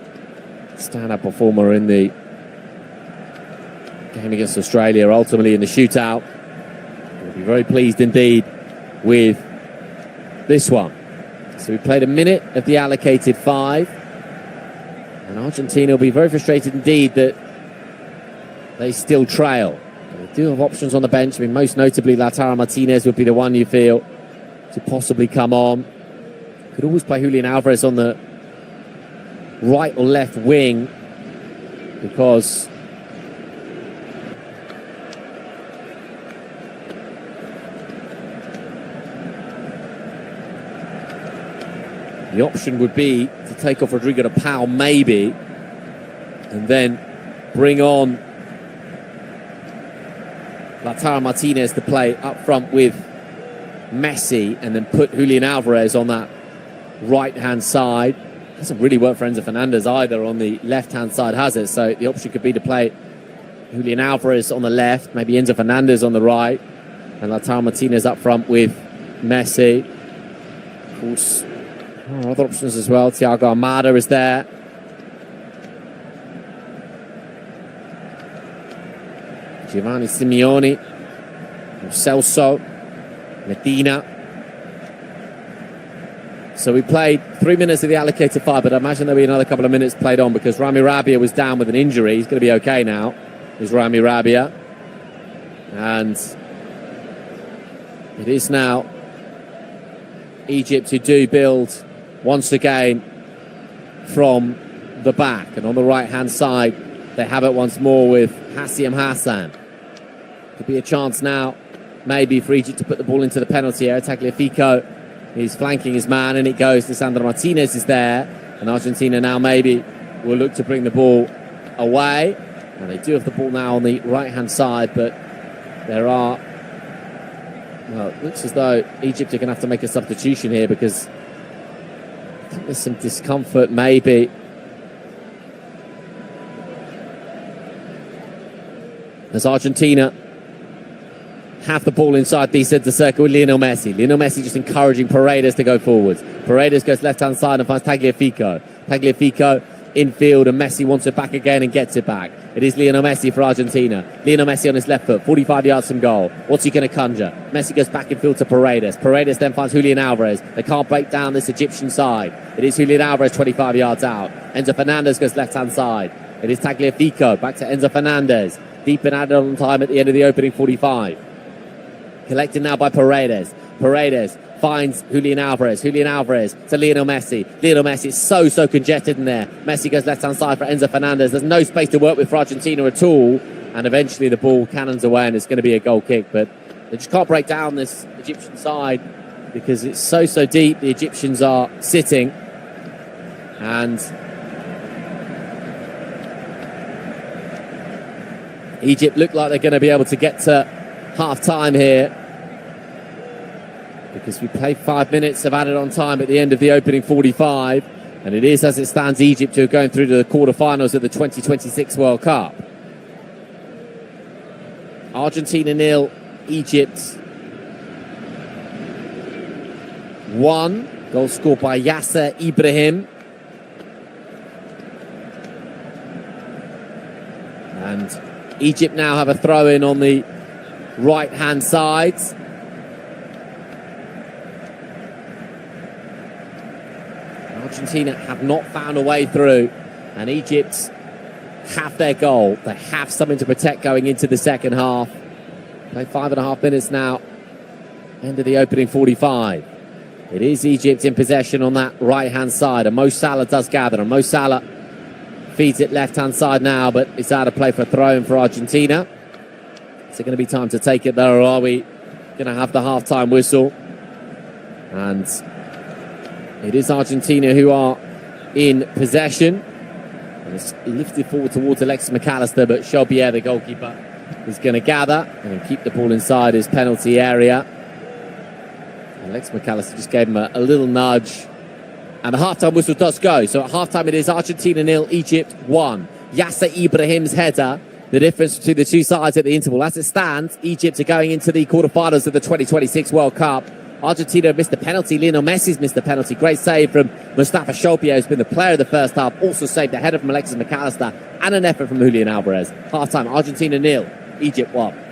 stand-up performer in the game against Australia, ultimately in the shootout. We'll be very pleased indeed with this one. So we played a minute of the allocated 5. And Argentina will be very frustrated indeed that they still trail. They do have options on the bench. I mean, most notably, Lautaro Martinez would be the one you feel to possibly come on. Could always play Julian Alvarez on the right or left wing because the option would be to take off Rodrigo de Paul maybe and then bring on Lautaro Martinez to play up front with Messi and then put Julian Alvarez on that right-hand side. Doesn't really work for Enzo Fernandez either on the left-hand side, has it? So the option could be to play Julian Alvarez on the left, maybe Enzo Fernandez on the right, and Lautaro Martinez up front with Messi. Of course, other options as well. Thiago Almada is there. Giovanni Simeone, Celso, Medina. So we played 3 minutes of the allocated 5, but I imagine there'll be another couple of minutes played on because Rami Rabia was down with an injury. He's going to be okay now, is Rami Rabia. And it is now Egypt who do build once again from the back. And on the right-hand side, they have it once more with Hassiem Hassan. Could be a chance now, maybe, for Egypt to put the ball into the penalty area. Tagliafico is flanking his man, and it goes. Lisandro Martinez is there. And Argentina now maybe will look to bring the ball away. And they do have the ball now on the right-hand side, but there are... Well, it looks as though Egypt are going to have to make a substitution here because I think there's some discomfort, maybe. As Argentina have the ball inside the centre circle with Lionel Messi. Lionel Messi just encouraging Paredes to go forwards. Paredes goes left-hand side and finds Tagliafico. Tagliafico infield, and Messi wants it back again and gets it back. It is Lionel Messi for Argentina. Lionel Messi on his left foot, 45 yards from goal. What's he going to conjure? Messi goes back infield to Paredes. Paredes then finds Julian Alvarez. They can't break down this Egyptian side. It is Julian Alvarez 25 yards out. Enzo Fernandez goes left-hand side. It is Tagliafico, back to Enzo Fernandez. Deep and added on time at the end of the opening 45. Collected now by Paredes. Paredes finds Julian Alvarez. Julian Alvarez to Lionel Messi. Lionel Messi is so congested in there. Messi goes left-hand side for Enzo Fernandez. There's no space to work with for Argentina at all. And eventually the ball cannons away and it's going to be a goal kick. But they just can't break down this Egyptian side because it's so deep. The Egyptians are sitting. And Egypt look like they're going to be able to get to half-time here, because we played 5 minutes of added on time at the end of the opening 45, and it is, as it stands, Egypt who are going through to the quarterfinals of the 2026 World Cup. Argentina 0, Egypt 1. Goal scored by Yasser Ibrahim. And Egypt now have a throw-in on the right-hand side. Argentina have not found a way through, and Egypt have their goal. They have something to protect going into the second half. Play 5.5 minutes now. End of the opening 45. It is Egypt in possession on that right-hand side, and Mo Salah does gather, and Mo Salah feeds it left-hand side now, but it's out of play for a throw-in for Argentina. Is it going to be time to take it there, or are we going to have the half-time whistle? And it is Argentina who are in possession. And it's lifted forward towards Alexis McAllister, but Chobier, the goalkeeper, is going to gather and keep the ball inside his penalty area. Alexis McAllister just gave him a little nudge. And the half-time whistle does go. So at half-time it is Argentina 0, Egypt 1. Yasser Ibrahim's header, the difference between the two sides at the interval. As it stands, Egypt are going into the quarterfinals of the 2026 World Cup. Argentina missed the penalty. Lionel Messi's missed the penalty. Great save from Mustafa Chobier, who's been the player of the first half. Also saved a header from Alexis McAllister and an effort from Julian Alvarez. Half-time, Argentina 0, Egypt 1.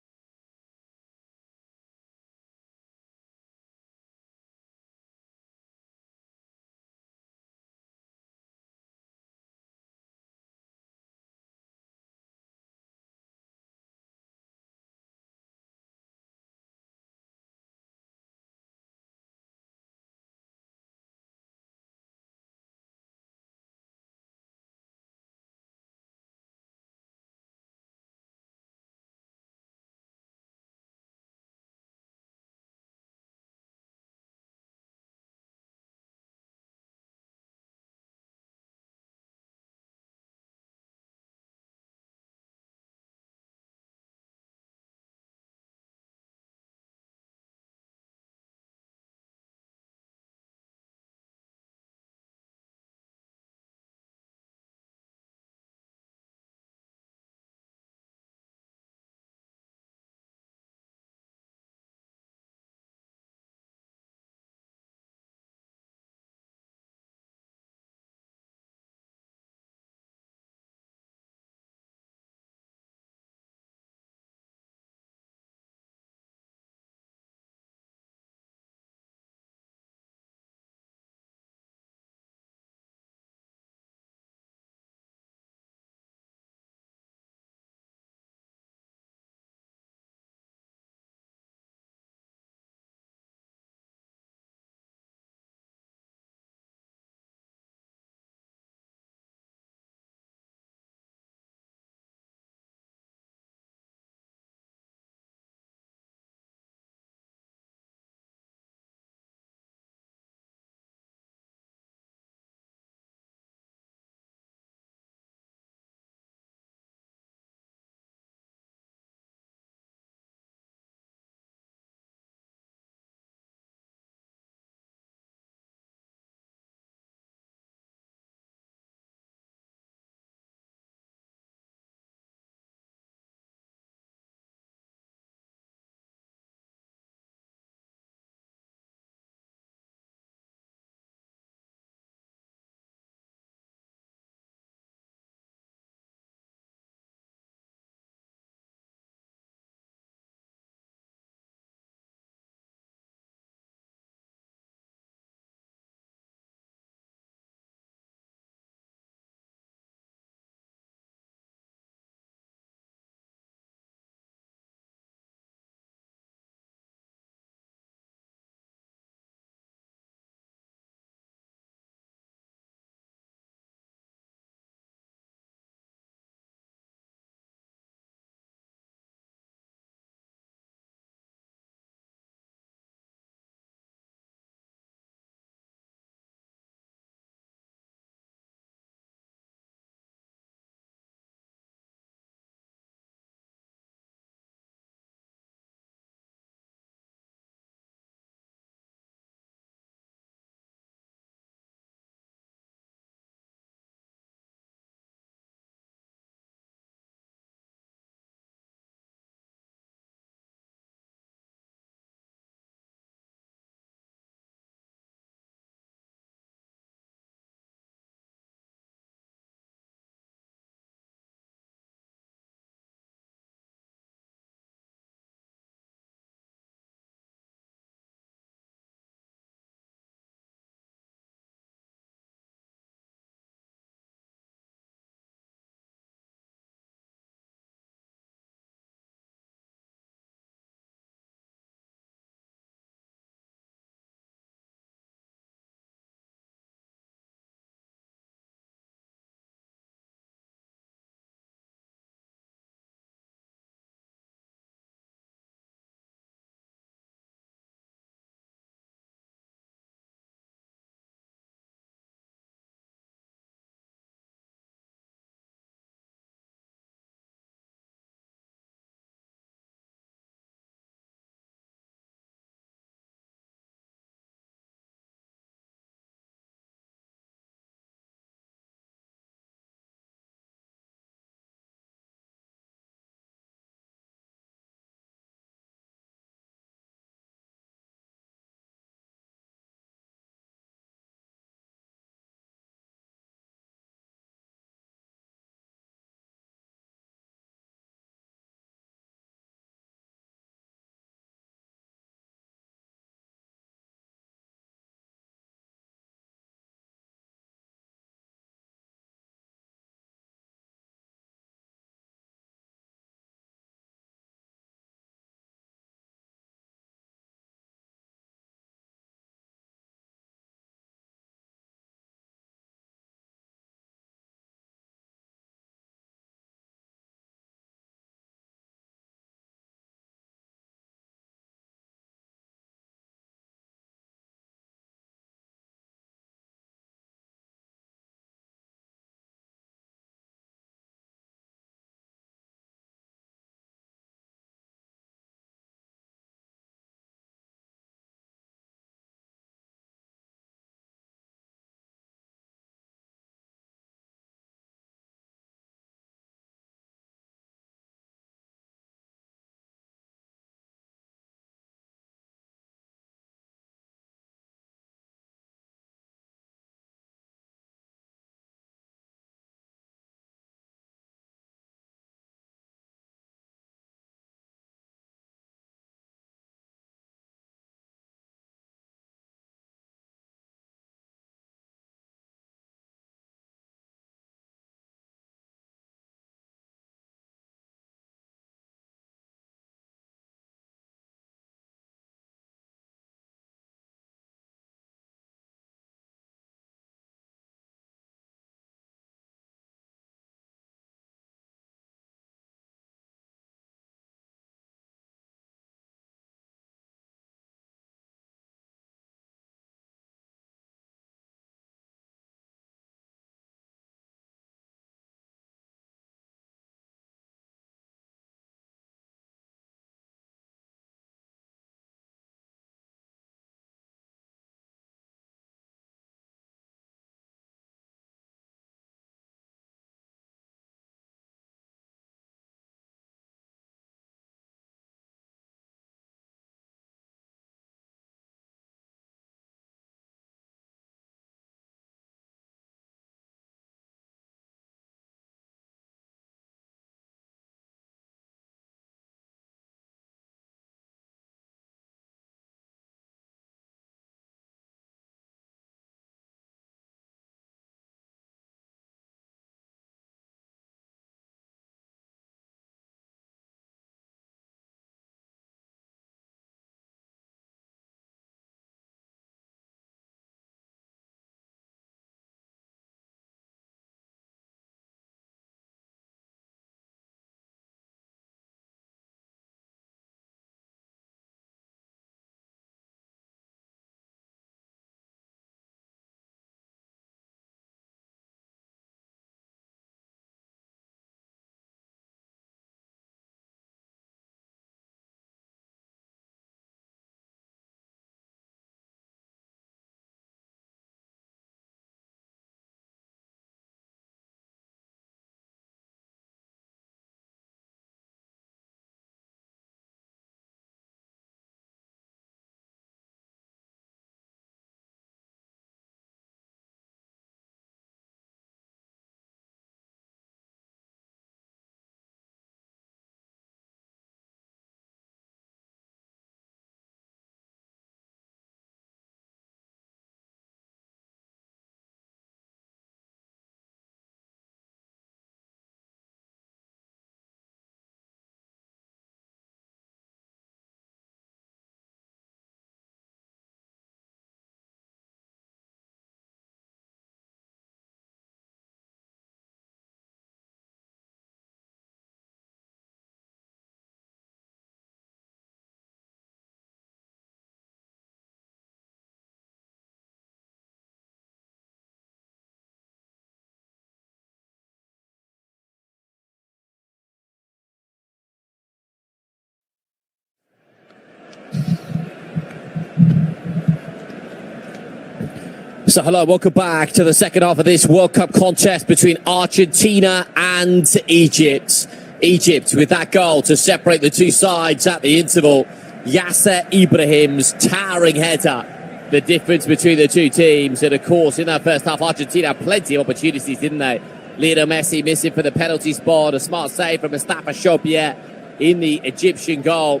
So hello, welcome back to the second half of this World Cup contest between Argentina and Egypt. Egypt with that goal to separate the two sides at the interval. Yasser Ibrahim's towering header, the difference between the two teams. And of course, in that first half, Argentina had plenty of opportunities, didn't they? Lionel Messi missing for the penalty spot, a smart save from Mustafa Chopier in the Egyptian goal.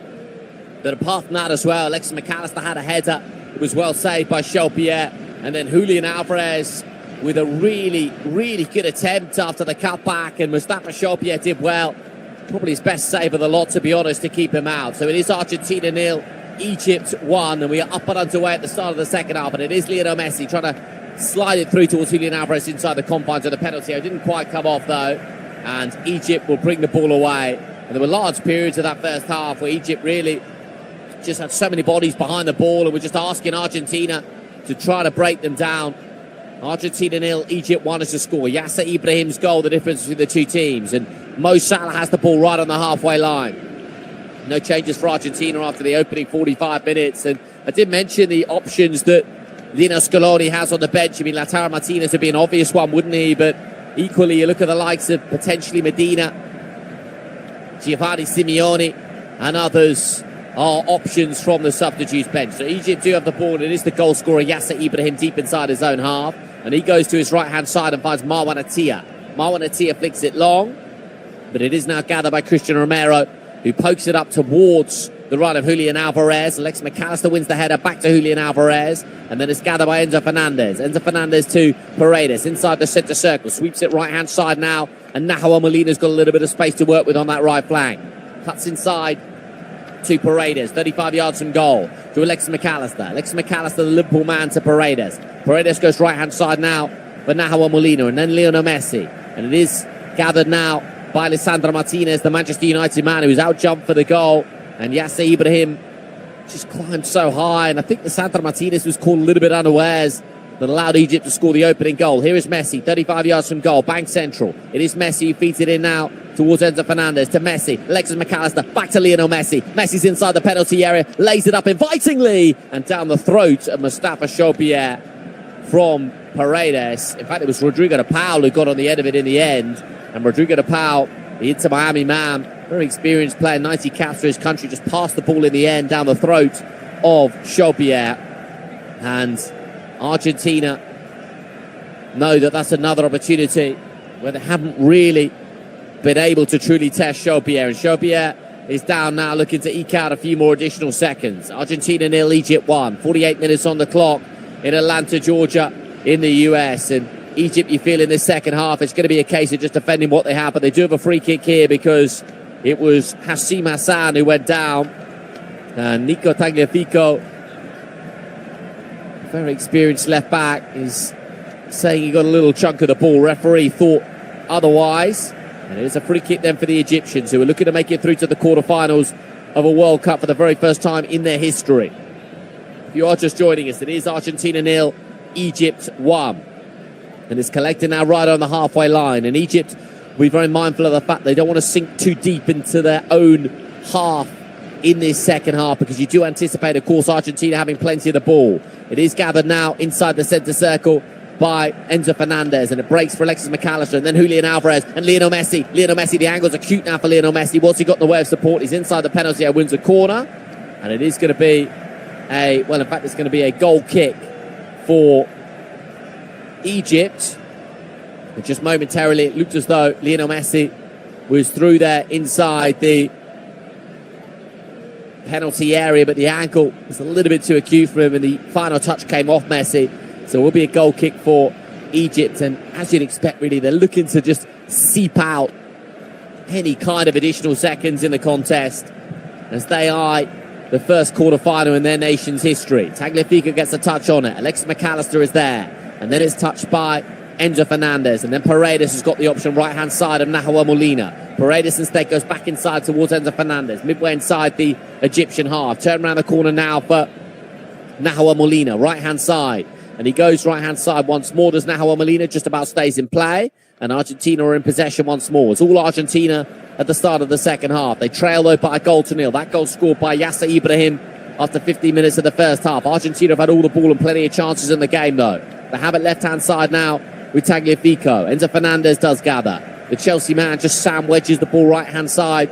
But apart from that as well, Alexis McAllister had a header. It was well saved by Chopier. And then Julian Alvarez with a really, really good attempt after the cutback. And Mustafa Chopier did well. Probably his best save of the lot, to be honest, to keep him out. So it is Argentina 0, Egypt 1. And we are up and underway at the start of the second half. And it is Lionel Messi trying to slide it through towards Julian Alvarez inside the confines of the penalty. It didn't quite come off, though. And Egypt will bring the ball away. And there were large periods of that first half where Egypt really just had so many bodies behind the ball. And we're just asking Argentina to try to break them down. Argentina 0, Egypt 1 is the score. Yasser Ibrahim's goal, the difference between the two teams. And Mo Salah has the ball right on the halfway line. No changes for Argentina after the opening 45 minutes. And I did mention the options that Lionel Scaloni has on the bench. I mean, Lautaro Martinez would be an obvious one, wouldn't he? But equally, you look at the likes of potentially Medina, Giovanni Simeone, and others are options from the substitutes bench. So Egypt do have the ball, and it is the goal scorer Yasser Ibrahim deep inside his own half, and he goes to his right hand side and finds Marwan Atiyah. Marwan Atiyah flicks it long, but it is now gathered by Christian Romero, who pokes it up towards the right of Julian Alvarez. Alexis McAllister wins the header back to Julian Alvarez, and then it's gathered by Enzo Fernandez. Enzo Fernandez to Paredes inside the centre circle, sweeps it right hand side now, and Nahuel Molina's got a little bit of space to work with on that right flank. Cuts inside to Paredes, 35 yards from goal, to Alexis McAllister. Alexis McAllister, the Liverpool man, to Paredes. Paredes goes right-hand side now for Nahuel Molina, and then Lionel Messi. And it is gathered now by Lisandro Martinez, the Manchester United man, who's out-jumped for the goal. And Yasser Ibrahim just climbed so high, and I think Lisandro Martinez was caught a little bit unawares that allowed Egypt to score the opening goal. Here is Messi, 35 yards from goal, bank central. It is Messi who feeds it in now towards Enzo Fernandez, to Messi, Alexis McAllister, back to Lionel Messi. Messi's inside the penalty area, lays it up invitingly, and down the throat of Mustafa Chopier from Paredes. In fact, it was Rodrigo de Paul who got on the end of it in the end. And Rodrigo de Paul, the Inter Miami man, very experienced player, 90 caps for his country, just passed the ball in the end down the throat of Chopier. And Argentina know that that's another opportunity where they haven't really been able to truly test Chopier. And Chopier is down now, looking to eke out a few more additional seconds. Argentina 0, Egypt 1. 48 minutes on the clock in Atlanta, Georgia, in the US. And Egypt, you feel in this second half, it's going to be a case of just defending what they have. But they do have a free kick here because it was Hashim Hassan who went down. And Nico Tagliafico, very experienced left back, is saying he got a little chunk of the ball. Referee thought otherwise. And it is a free kick then for the Egyptians, who are looking to make it through to the quarterfinals of a World Cup for the very first time in their history. If you are just joining us, it is Argentina 0, Egypt 1. And it's collecting now right on the halfway line. And Egypt will be very mindful of the fact they don't want to sink too deep into their own half in this second half, because you do anticipate, of course, Argentina having plenty of the ball. It is gathered now inside the centre circle by Enzo Fernandez, and it breaks for Alexis McAllister, and then Julian Alvarez and Lionel Messi. Lionel Messi, the angles are cute now for Lionel Messi. What's he got in the way of support? He's inside the penalty area, wins a corner, and it is going to be it's going to be a goal kick for Egypt. And just momentarily, it looked as though Lionel Messi was through there inside the penalty area, but the ankle was a little bit too acute for him, and the final touch came off Messi. So it will be a goal kick for Egypt. And as you'd expect, really, they're looking to just seep out any kind of additional seconds in the contest as they eye the first quarter-final in their nation's history. Tagliafico gets a touch on it. Alexis McAllister is there. And then it's touched by Enzo Fernandez. And then Paredes has got the option right-hand side of Nahuel Molina. Paredes instead goes back inside towards Enzo Fernandez, midway inside the Egyptian half. Turn around the corner now for Nahuel Molina, right-hand side. And he goes right-hand side once more. Does Nahuel Molina, just about stays in play. And Argentina are in possession once more. It's all Argentina at the start of the second half. They trail, though, by a goal to nil. That goal scored by Yasser Ibrahim after 15 minutes of the first half. Argentina have had all the ball and plenty of chances in the game, though. They have it left-hand side now with Tagliafico. Enzo Fernandez does gather. The Chelsea man just wedges the ball right-hand side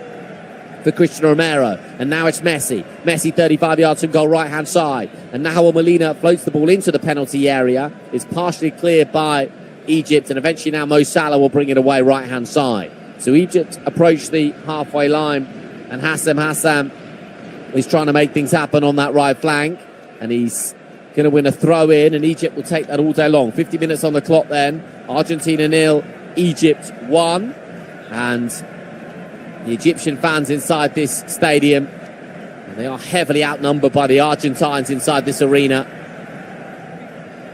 for Christian Romero. And now it's Messi. Messi 35 yards from goal, right-hand side. And now Molina floats the ball into the penalty area. It's partially cleared by Egypt, and eventually now Mo Salah will bring it away right-hand side. So Egypt approach the halfway line, and Hassam is trying to make things happen on that right flank, and he's going to win a throw-in, and Egypt will take that all day long. 50 minutes on the clock then. Argentina 0, Egypt 1, and the Egyptian fans inside this stadium, and they are heavily outnumbered by the Argentines inside this arena,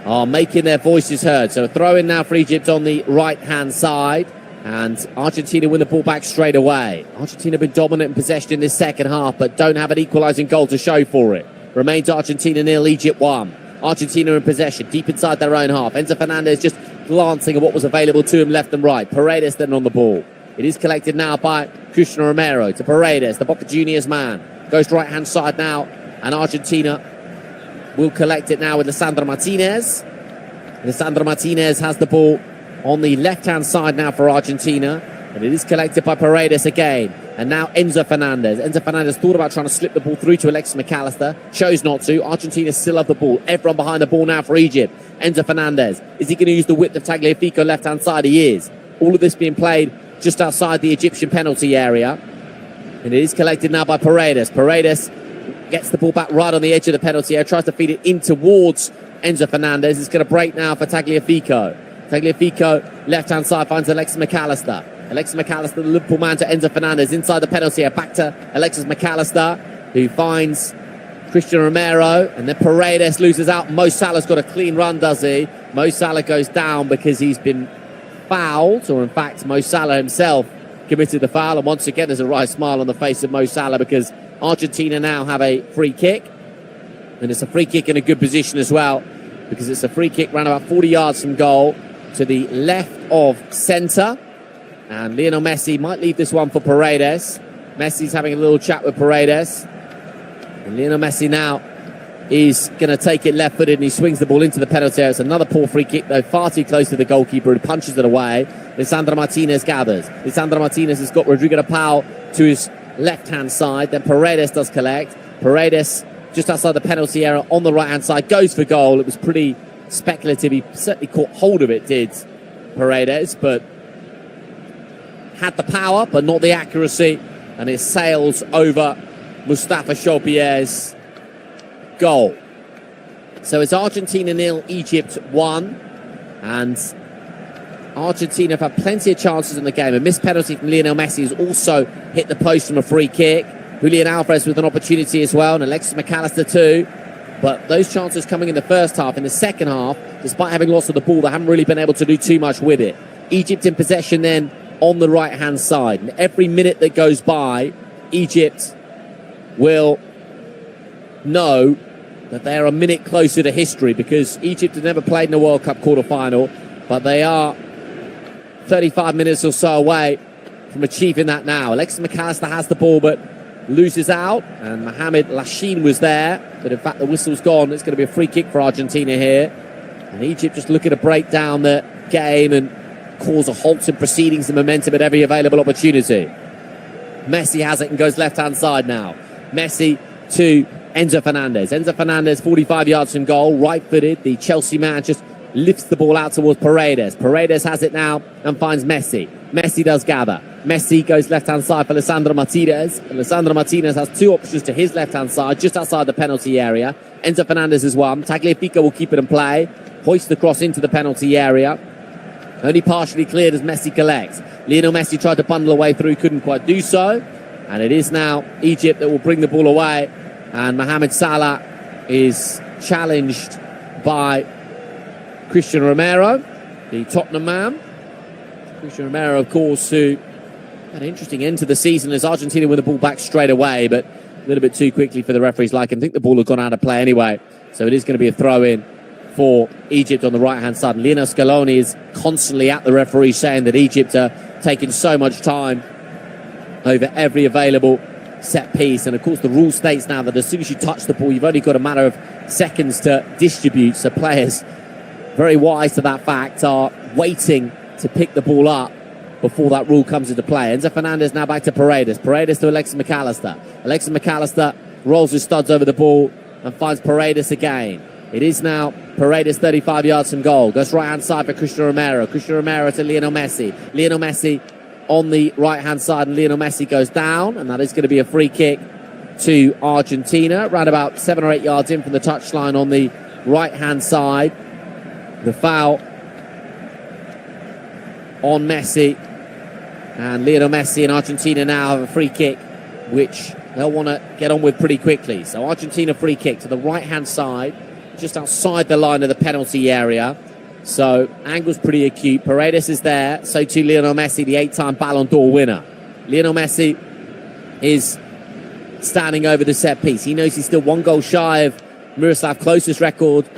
are making their voices heard. So a throw-in now for Egypt on the right-hand side, and Argentina win the ball back straight away. Argentina have been dominant in possession in this second half, but don't have an equalising goal to show for it. Remains Argentina 0, Egypt 1. Argentina in possession, deep inside their own half. Enzo Fernandez just glancing at what was available to him left and right. Paredes then on the ball. It is collected now by Christian Romero to Paredes, the Boca Juniors man. Goes to right-hand side now, and Argentina will collect it now with Lisandro Martinez. Lisandro Martinez has the ball on the left-hand side now for Argentina, and it is collected by Paredes again. And now Enzo Fernandez. Enzo Fernandez thought about trying to slip the ball through to Alexis McAllister. Chose not to. Argentina still have the ball. Everyone behind the ball now for Egypt. Enzo Fernandez. Is he going to use the width of Tagliafico left-hand side? He is. All of this being played just outside the Egyptian penalty area. And it is collected now by Paredes. Paredes gets the ball back right on the edge of the penalty area. Tries to feed it in towards Enzo Fernandez. It's going to break now for Tagliafico. Tagliafico, left-hand side, finds Alexis McAllister. Alexis McAllister, the Liverpool man, to Enzo Fernandez inside the penalty area. Back to Alexis McAllister, who finds Christian Romero, and then Paredes loses out. Mo Salah's got a clean run, does he? Mo Salah goes down because he's been fouled, or in fact, Mo Salah himself committed the foul. And once again, there's a wry smile on the face of Mo Salah because Argentina now have a free kick, and it's a free kick in a good position as well, because it's a free kick around about 40 yards from goal to the left of centre. And Lionel Messi might leave this one for Paredes. Messi's having a little chat with Paredes. And Lionel Messi now is going to take it left-footed, and he swings the ball into the penalty area. It's another poor free kick, though, far too close to the goalkeeper, who punches it away. Lisandro Martinez gathers. Lisandro Martinez has got Rodrigo de Paul to his left-hand side. Then Paredes does collect. Paredes, just outside the penalty area on the right-hand side, goes for goal. It was pretty speculative. He certainly caught hold of it, did Paredes, but had the power, but not the accuracy, and it sails over Mustafa Chopier's goal. So it's Argentina 0, Egypt 1, and Argentina have had plenty of chances in the game. A missed penalty from Lionel Messi has also hit the post from a free kick. Julian Alvarez with an opportunity as well, and Alexis McAllister too. But those chances coming in the first half. In the second half, despite having lost of the ball, they haven't really been able to do too much with it. Egypt in possession then on the right-hand side. And every minute that goes by, Egypt will know that they are a minute closer to history, because Egypt have never played in a World Cup quarter-final, but they are 35 minutes or so away from achieving that now. Alexis McAllister has the ball, but loses out, and Mohamed Lashin was there, but in fact the whistle's gone. It's going to be a free kick for Argentina here, and Egypt just looking to break down the game and cause a halt in proceedings and momentum at every available opportunity. Messi has it and goes left-hand side now. Messi to Enzo Fernandez. Enzo Fernandez, 45 yards from goal, right-footed. The Chelsea man just lifts the ball out towards Paredes. Paredes has it now and finds Messi. Messi does gather. Messi goes left-hand side for Lisandro Martinez. And Lisandro Martinez has two options to his left-hand side, just outside the penalty area. Enzo Fernandez is one. Tagliafico will keep it in play. Hoist the cross into the penalty area. Only partially cleared as Messi collects. Lionel Messi tried to bundle away through, couldn't quite do so. And it is now Egypt that will bring the ball away. And Mohamed Salah is challenged by Christian Romero, the Tottenham man. Christian Romero, of course, who had an interesting end to the season as Argentina win the ball back straight away, but a little bit too quickly for the referees like him. I think the ball had gone out of play anyway. So it is going to be a throw-in for Egypt on the right-hand side. And Lionel Scaloni is constantly at the referee saying that Egypt are taking so much time over every available set piece. And of course the rule states now that as soon as you touch the ball, you've only got a matter of seconds to distribute. So players very wise to that fact, are waiting to pick the ball up before that rule comes into play. Enzo Fernandez now back to Paredes. Paredes to Alexis McAllister. Alexis McAllister rolls his studs over the ball and finds Paredes again. It is now Paredes 35 yards from goal. Goes right-hand side for Cristiano Romero. Cristiano Romero to Lionel Messi. Lionel Messi on the right-hand side, and Lionel Messi goes down, and that is going to be a free kick to Argentina, around about 7 or 8 yards in from the touchline on the right-hand side. The foul on Messi, and Lionel Messi and Argentina now have a free kick, which they'll want to get on with pretty quickly. So Argentina free kick to the right-hand side, just outside the line of the penalty area. So angle's pretty acute. Paredes is there, so too Lionel Messi, the 8-time Ballon d'Or winner. Lionel Messi is standing over the set piece. He knows he's still 1 goal shy of Miroslav Klose's record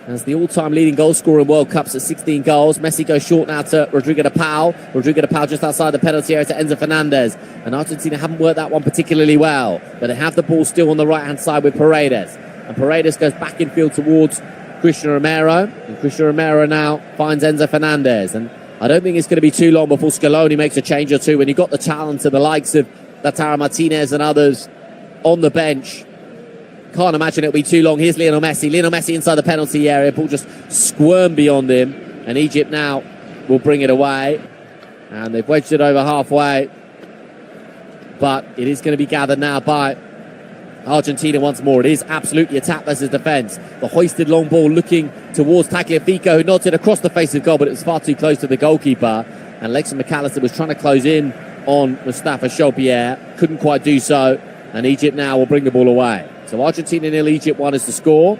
as the all-time leading goal scorer in World Cups at 16 goals. Messi goes short now to Rodrigo de Paul. Rodrigo de Paul just outside the penalty area to Enzo Fernandez. And Argentina haven't worked that one particularly well, but they have the ball still on the right-hand side with Paredes. And Paredes goes back in field towards Cristiano Romero. And Cristiano Romero now finds Enzo Fernandez. And I don't think it's going to be too long before Scaloni makes a change or two when you've got the talent of the likes of Lautaro Martinez and others on the bench. Can't imagine it'll be too long. Here's Lionel Messi. Lionel Messi inside the penalty area. Ball just squirmed beyond him. And Egypt now will bring it away. And they've wedged it over halfway. But it is going to be gathered now by Argentina once more. It is absolutely attack versus defence. The hoisted long ball looking towards Tagliafico, who nods it across the face of goal, but it was far too close to the goalkeeper. And Alexis McAllister was trying to close in on Mustafa Chopierre. Couldn't quite do so. And Egypt now will bring the ball away. So Argentina 0, Egypt 1 is the score.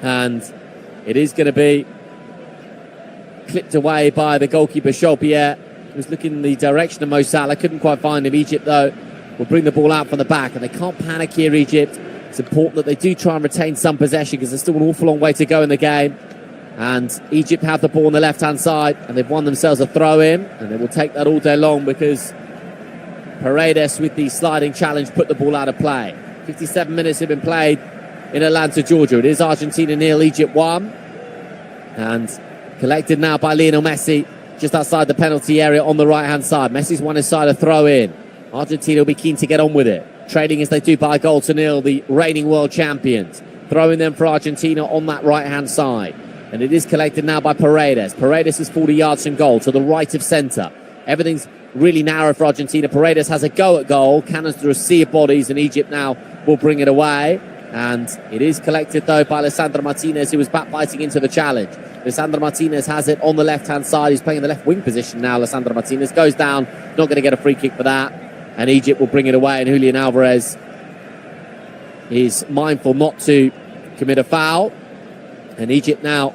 And it is going to be clipped away by the goalkeeper Chopierre. He was looking in the direction of Mo Salah. Couldn't quite find him. Egypt, though, will bring the ball out from the back. And they can't panic here, Egypt. It's important that they do try and retain some possession because there's still an awful long way to go in the game. And Egypt have the ball on the left-hand side. And they've won themselves a throw-in. And they will take that all day long because Paredes, with the sliding challenge, put the ball out of play. 57 minutes have been played in Atlanta, Georgia. It is Argentina 0, Egypt 1. And collected now by Lionel Messi, just outside the penalty area on the right-hand side. Messi's won his side a throw-in. Argentina will be keen to get on with it. Trading as they do by 1-0, the reigning world champions. Throwing them for Argentina on that right-hand side. And it is collected now by Paredes. Paredes is 40 yards from goal, to the right of centre. Everything's really narrow for Argentina. Paredes has a go at goal. Cannons through a sea of bodies, and Egypt now will bring it away. And it is collected, though, by Lisandro Martinez, who was backbiting into the challenge. Lisandro Martinez has it on the left-hand side. He's playing the left wing position now. Lisandro Martinez goes down. Not going to get a free kick for that. And Egypt will bring it away. And Julian Alvarez is mindful not to commit a foul. And Egypt now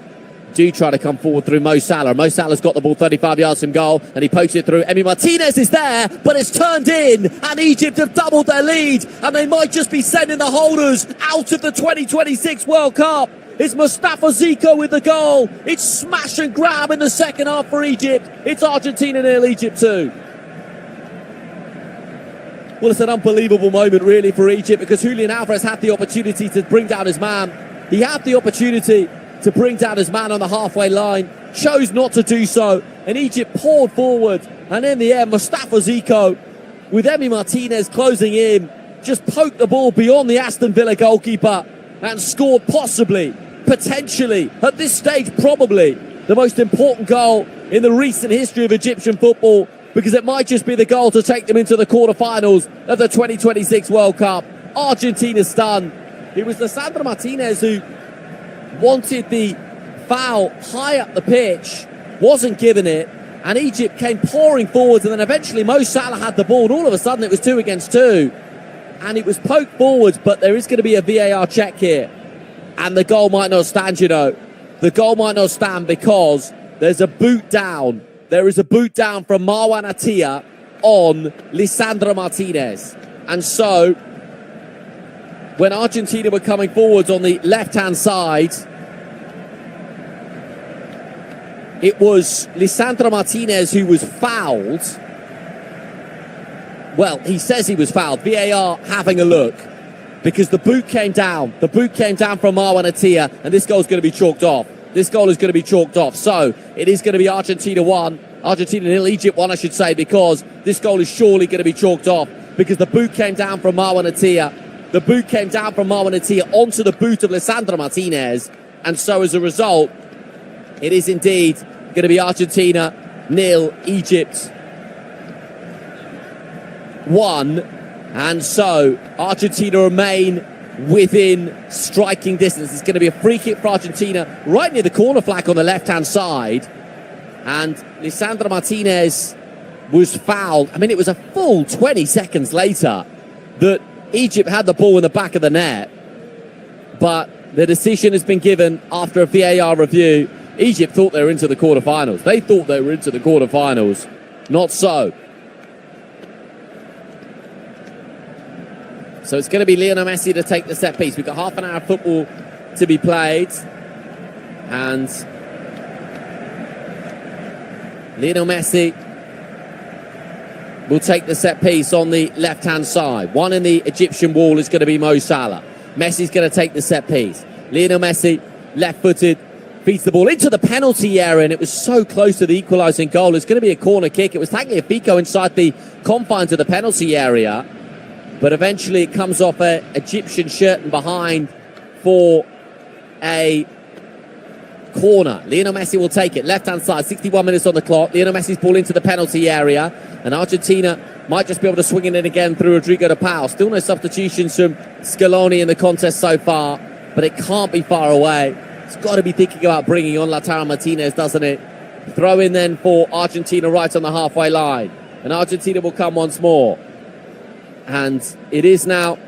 do try to come forward through Mo Salah. Mo Salah's got the ball 35 yards from goal, and he pokes it through. Emi Martinez is there, but it's turned in, and Egypt have doubled their lead, and they might just be sending the holders out of the 2026 World Cup. It's Mustafa Zico with the goal. It's smash and grab in the second half for Egypt. It's Argentina 0, Egypt 2. Well, it's an unbelievable moment, really, for Egypt, because Julian Alvarez had the opportunity to bring down his man. He had the opportunity to bring down his man on the halfway line, chose not to do so, and Egypt poured forward, and in the end, Mustafa Zico, with Emi Martinez closing in, just poked the ball beyond the Aston Villa goalkeeper and scored possibly, potentially, at this stage probably, the most important goal in the recent history of Egyptian football, because it might just be the goal to take them into the quarterfinals of the 2026 World Cup. Argentina's stunned. It was Lisandro Martinez who wanted the foul high up the pitch, wasn't given it, and Egypt came pouring forwards, and then eventually Mo Salah had the ball, and all of a sudden it was 2 against 2, and it was poked forwards, but there is going to be a VAR check here, and the goal might not stand, you know. The goal might not stand because there's a boot down. There is a boot down from Marwan Atiyah on Lisandro Martinez, and so when Argentina were coming forwards on the left-hand side, it was Lisandro Martinez who was fouled. Well, he says he was fouled. VAR having a look, because the boot came down. The boot came down from Marwan Atiyah, and this goal's going to be chalked off. this goal is going to be chalked off. So it is going to be Argentina 1, Argentina 0, Egypt 1, I should say, because this goal is surely going to be chalked off because the boot came down from Marwan Atiyah. The boot came down from Marwan Atiyah onto the boot of Lisandro Martinez. And so as a result, it is indeed going to be Argentina 0, Egypt 1. And so Argentina remain within striking distance. It's going to be a free kick for Argentina right near the corner flag on the left-hand side. And Lisandro Martinez was fouled. I mean, it was a full 20 seconds later that Egypt had the ball in the back of the net. But the decision has been given after a VAR review. Egypt thought they were into the quarterfinals. They thought they were into the quarterfinals. Not so. So it's going to be Lionel Messi to take the set piece. We've got half an hour of football to be played. And Lionel Messi will take the set piece on the left-hand side. One in the Egyptian wall is going to be Mo Salah. Messi's going to take the set piece. Lionel Messi, left-footed, feeds the ball into the penalty area, and it was so close to the equalising goal. It's going to be a corner kick. It was Tagliafico inside the confines of the penalty area. But eventually it comes off an Egyptian shirt and behind for a corner. Lionel Messi will take it. Left-hand side, 61 minutes on the clock. Lionel Messi's ball into the penalty area. And Argentina might just be able to swing it in again through Rodrigo de Paul. Still no substitutions from Scaloni in the contest so far. But it can't be far away. It's got to be thinking about bringing on Lautaro Martinez, doesn't it? Throw in then for Argentina right on the halfway line. And Argentina will come once more. And it is now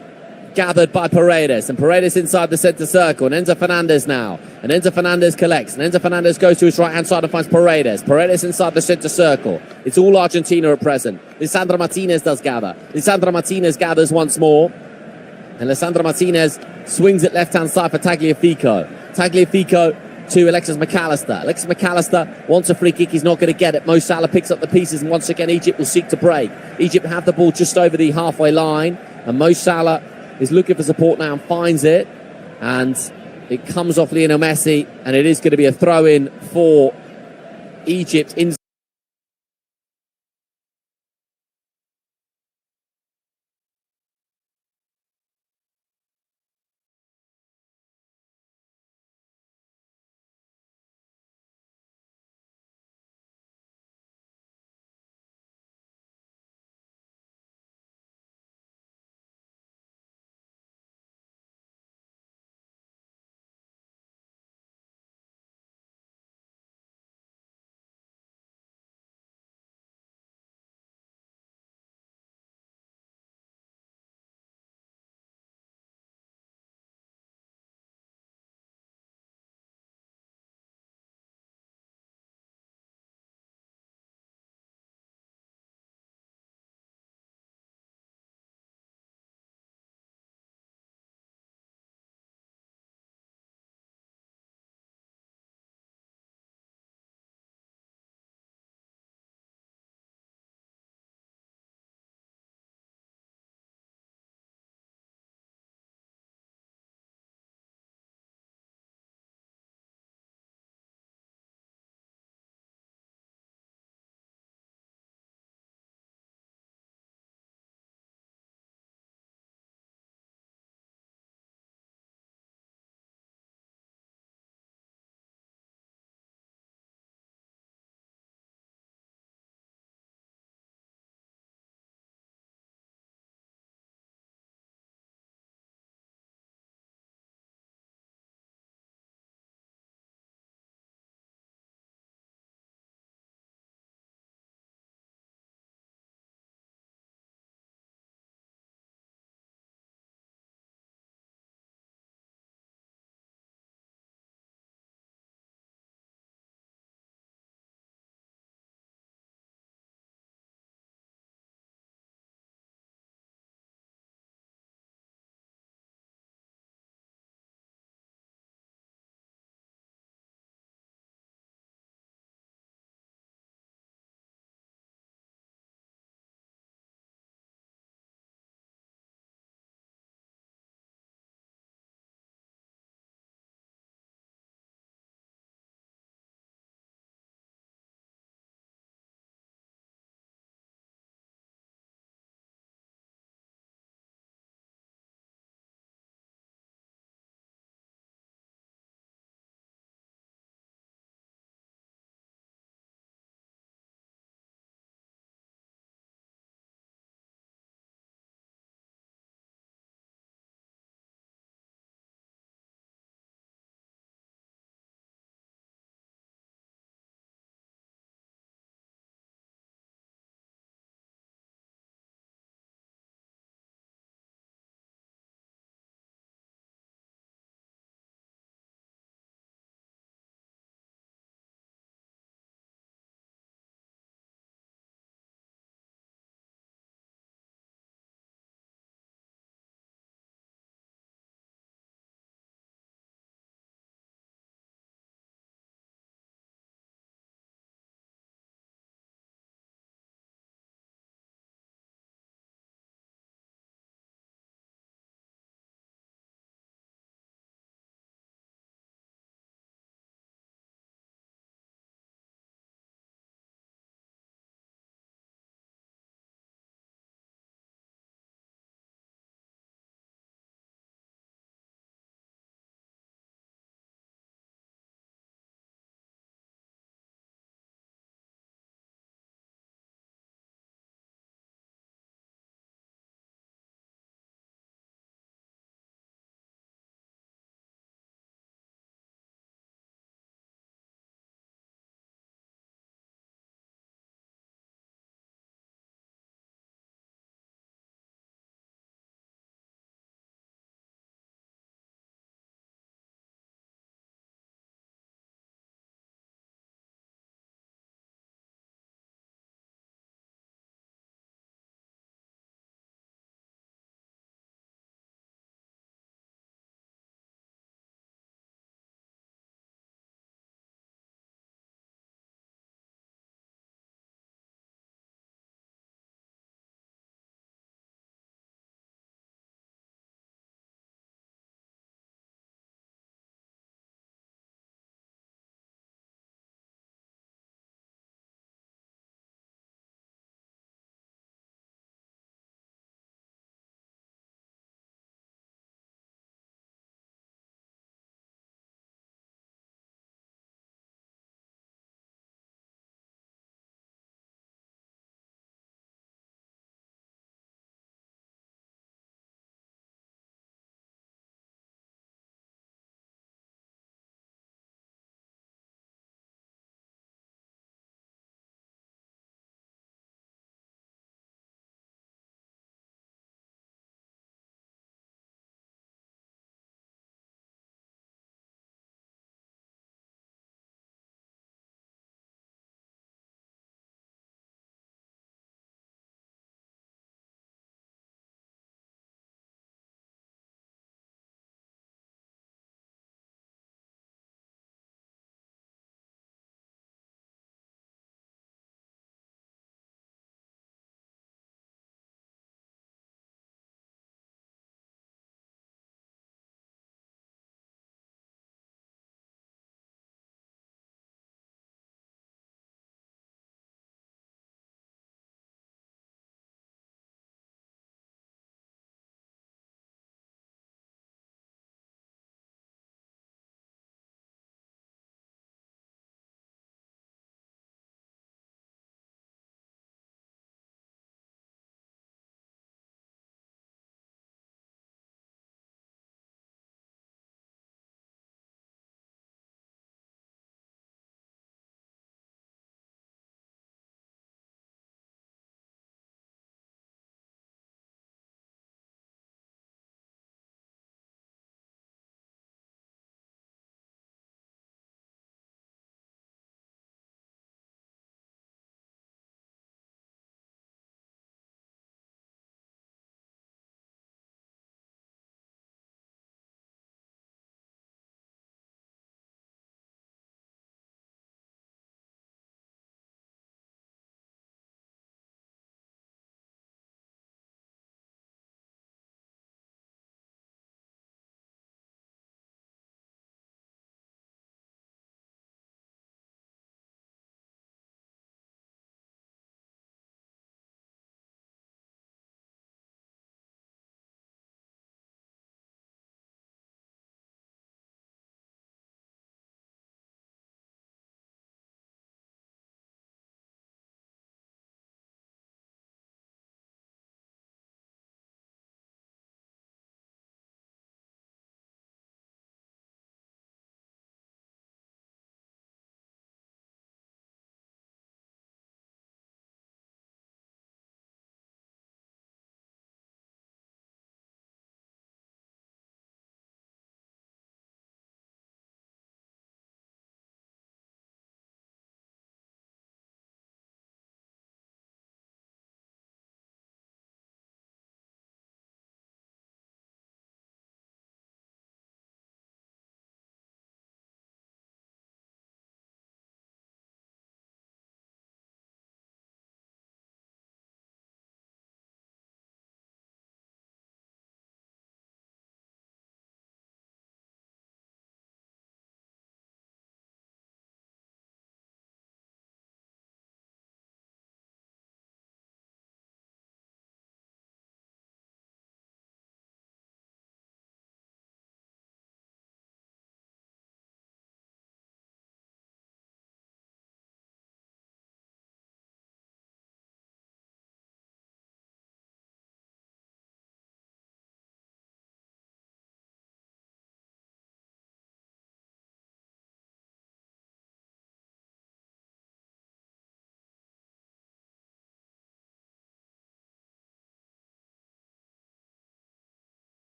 gathered by Paredes. And Paredes inside the centre circle. And Enzo Fernandez now. And Enzo Fernandez collects. And Enzo Fernandez goes to his right-hand side and finds Paredes. Paredes inside the centre circle. It's all Argentina at present. Lisandro Martinez does gather. Lisandro Martinez gathers once more. And Lisandro Martinez swings it left-hand side for Tagliafico. Tagliafico to Alexis McAllister. Alexis McAllister wants a free kick. He's not going to get it. Mo Salah picks up the pieces, and once again Egypt will seek to break. Egypt have the ball just over the halfway line, and Mo Salah is looking for support now and finds it, and it comes off Lionel Messi, and it is going to be a throw-in for Egypt in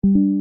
you